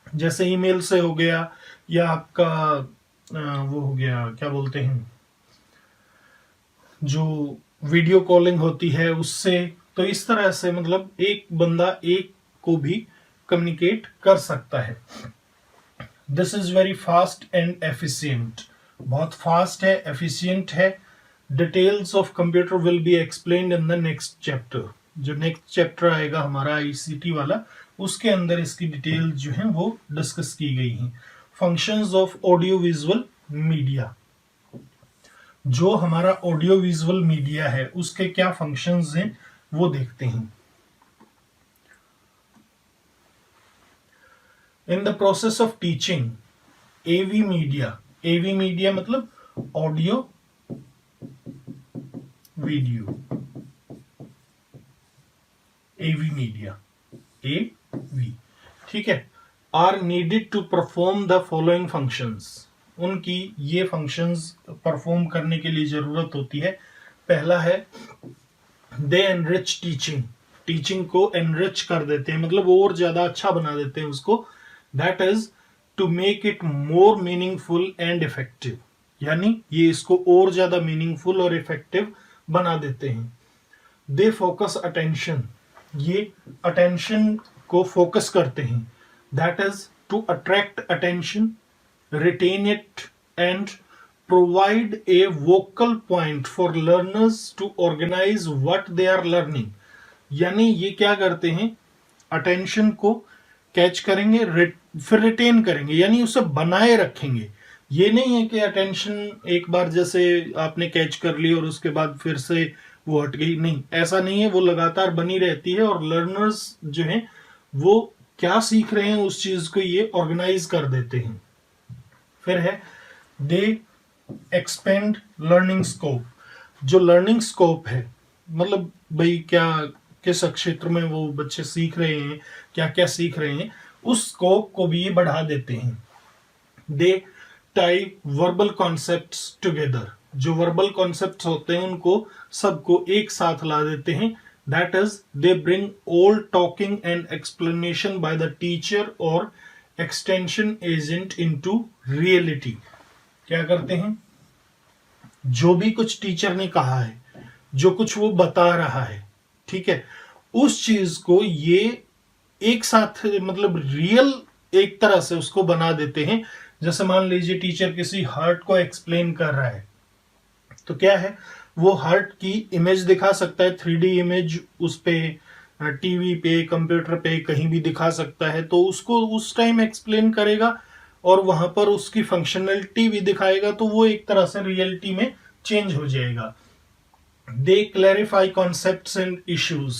जैसे ईमेल से हो गया या आपका वो हो गया क्या बोलते हैं, जो वीडियो कॉलिंग होती है उससे। तो इस तरह से मतलब एक बंदा एक को भी कम्युनिकेट कर सकता है। This is very fast and efficient, बहुत फास्ट है, एफिशिएंट है। Details of computer will be explained in the next chapter. जो नेक्स्ट चैप्टर आएगा हमारा आईसीटी वाला, उसके अंदर इसकी डिटेल जो है वो डिस्कस की गई हैं। Functions of audio visual media, जो हमारा ऑडियो विजुअल मीडिया है उसके क्या फंक्शंस हैं वो देखते हैं। In the process of teaching AV media मतलब audio video, AV media, AV, ठीक है, are needed to perform the following functions. उनकी ये फंक्शंस परफॉर्म करने के लिए जरूरत होती है। पहला है दे एनरिच टीचिंग को एनरिच कर देते हैं, मतलब और ज्यादा अच्छा बना देते हैं उसको। That is to make it more meaningful and effective, यानी ये इसको और ज्यादा मीनिंगफुल और इफेक्टिव बना देते हैं। दे फोकस अटेंशन, ये अटेंशन को फोकस करते हैं। That is to attract attention, retain it and provide a focal point for learners to organize what they are learning। यानी ये क्या करते हैं, अटेंशन को कैच करेंगे, फिर रिटेन करेंगे, यानी उसे बनाए रखेंगे। ये नहीं है कि अटेंशन एक बार जैसे आपने कैच कर ली और उसके बाद फिर से वो हट गई, नहीं, ऐसा नहीं है, वो लगातार बनी रहती है और लर्नर्स जो हैं वो क्या सीख रहे हैं उस चीज को ये ऑर्गेनाइज कर देते हैं। फिर है दे एक्सपेंड लर्निंग स्कोप, जो लर्निंग स्कोप है मतलब भाई क्या किस क्षेत्र में वो बच्चे सीख रहे हैं, क्या क्या सीख रहे हैं, उस स्कोप को भी ये बढ़ा देते हैं। दे टाइप वर्बल कॉन्सेप्ट्स टुगेदर, जो वर्बल कॉन्सेप्ट्स होते हैं उनको सबको एक साथ ला देते हैं। That is they bring all talking and explanation bye the teacher और एक्सटेंशन एजेंट इनटू रियलिटी। क्या करते हैं, जो भी कुछ टीचर ने कहा है, जो कुछ वो बता रहा है, ठीक है, उस चीज को ये एक साथ मतलब रियल एक तरह से उसको बना देते हैं। जैसे मान लीजिए टीचर किसी हार्ट को एक्सप्लेन कर रहा है, तो क्या है, वो हार्ट की इमेज दिखा सकता है, 3D इमेज उस पे टीवी पे, कंप्यूटर पे कहीं भी दिखा सकता है, तो उसको उस टाइम एक्सप्लेन करेगा और वहां पर उसकी फंक्शनलिटी भी दिखाएगा, तो वो एक तरह से रियलिटी में चेंज हो जाएगा। They clarify concepts and issues,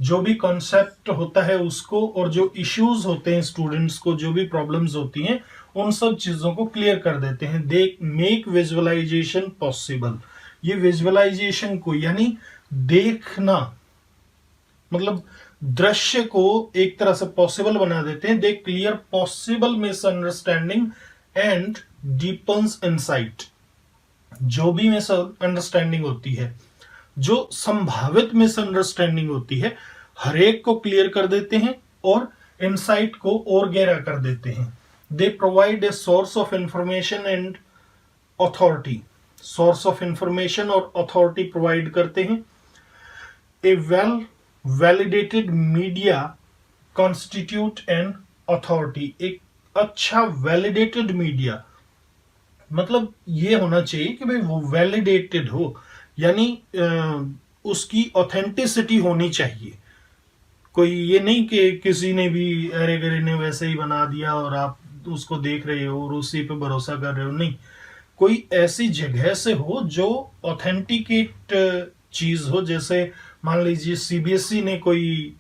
जो भी कॉन्सेप्ट होता है उसको और जो इश्यूज होते हैं स्टूडेंट्स को, जो भी प्रॉब्लम्स होती हैं उन सब चीजों को क्लियर कर देते हैं। दे मेक विजुअलाइजेशन पॉसिबल, ये विजुअलाइजेशन को यानी देखना मतलब दृश्य को एक तरह से पॉसिबल बना देते हैं। They clear possible misunderstanding and deepens insight, जो भी मिसअंडरस्टैंडिंग होती है, जो संभावित मिसअंडरस्टैंडिंग होती है, हर एक को क्लियर कर देते हैं और इनसाइट को और गहरा कर देते हैं। They provide a source of information and authority, source of information और अथॉरिटी प्रोवाइड करते हैं। A well validated media constitute an authority, एक अच्छा वैलिडेटेड मीडिया मतलब ये होना चाहिए कि भाई वो वैलिडेटेड हो, यानी उसकी ऑथेंटिसिटी होनी चाहिए। कोई ये नहीं कि किसी ने भी अरे गरे ने वैसे ही बना दिया और आप उसको देख रहे हो और उसी पे भरोसा कर रहे हो, नहीं, कोई ऐसी जगह से हो जो ऑथेंटिकेट चीज हो। जैसे मान लीजिए सीबीएसई ने कोई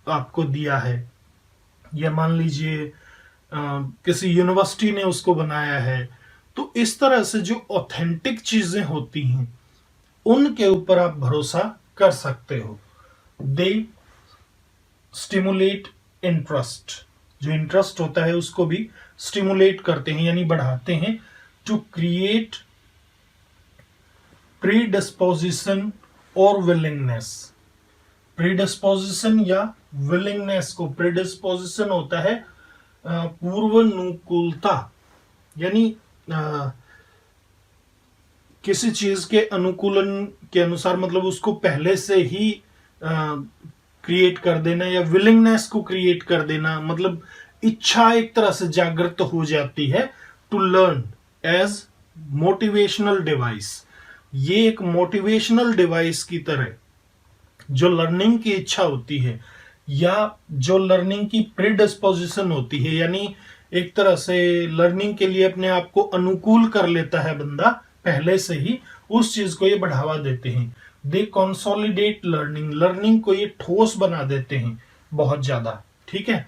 आपको दिया है, या मान लीजिए किसी यूनिवर्सिटी ने उसको बनाया है। तो इस तरह से जो ऑथेंटिक चीजें होती हैं उनके ऊपर आप भरोसा कर सकते हो। दे स्टिमुलेट इंटरेस्ट, जो इंटरेस्ट होता है उसको भी स्टिमुलेट करते हैं यानी बढ़ाते हैं। टू क्रिएट प्रीडिस्पोजिशन और विलिंगनेस, प्रीडिस्पोजिशन या विलिंगनेस को, प्रीडिस्पोजिशन होता है पूर्वानुकूलता, यानी किसी चीज के अनुकूलन के अनुसार, मतलब उसको पहले से ही क्रिएट कर देना, या विलिंगनेस को क्रिएट कर देना, मतलब इच्छा एक तरह से जागृत हो जाती है। To learn as motivational device, ये एक मोटिवेशनल डिवाइस की तरह जो लर्निंग की इच्छा होती है या जो लर्निंग की प्रीडिस्पोजिशन होती है, यानी एक तरह से लर्निंग के लिए अपने आप को अनुकूल कर लेता है बंदा पहले से ही, उस चीज को ये बढ़ावा देते हैं। दे कंसोलिडेट लर्निंग, लर्निंग को ये ठोस बना देते हैं बहुत ज्यादा, ठीक है।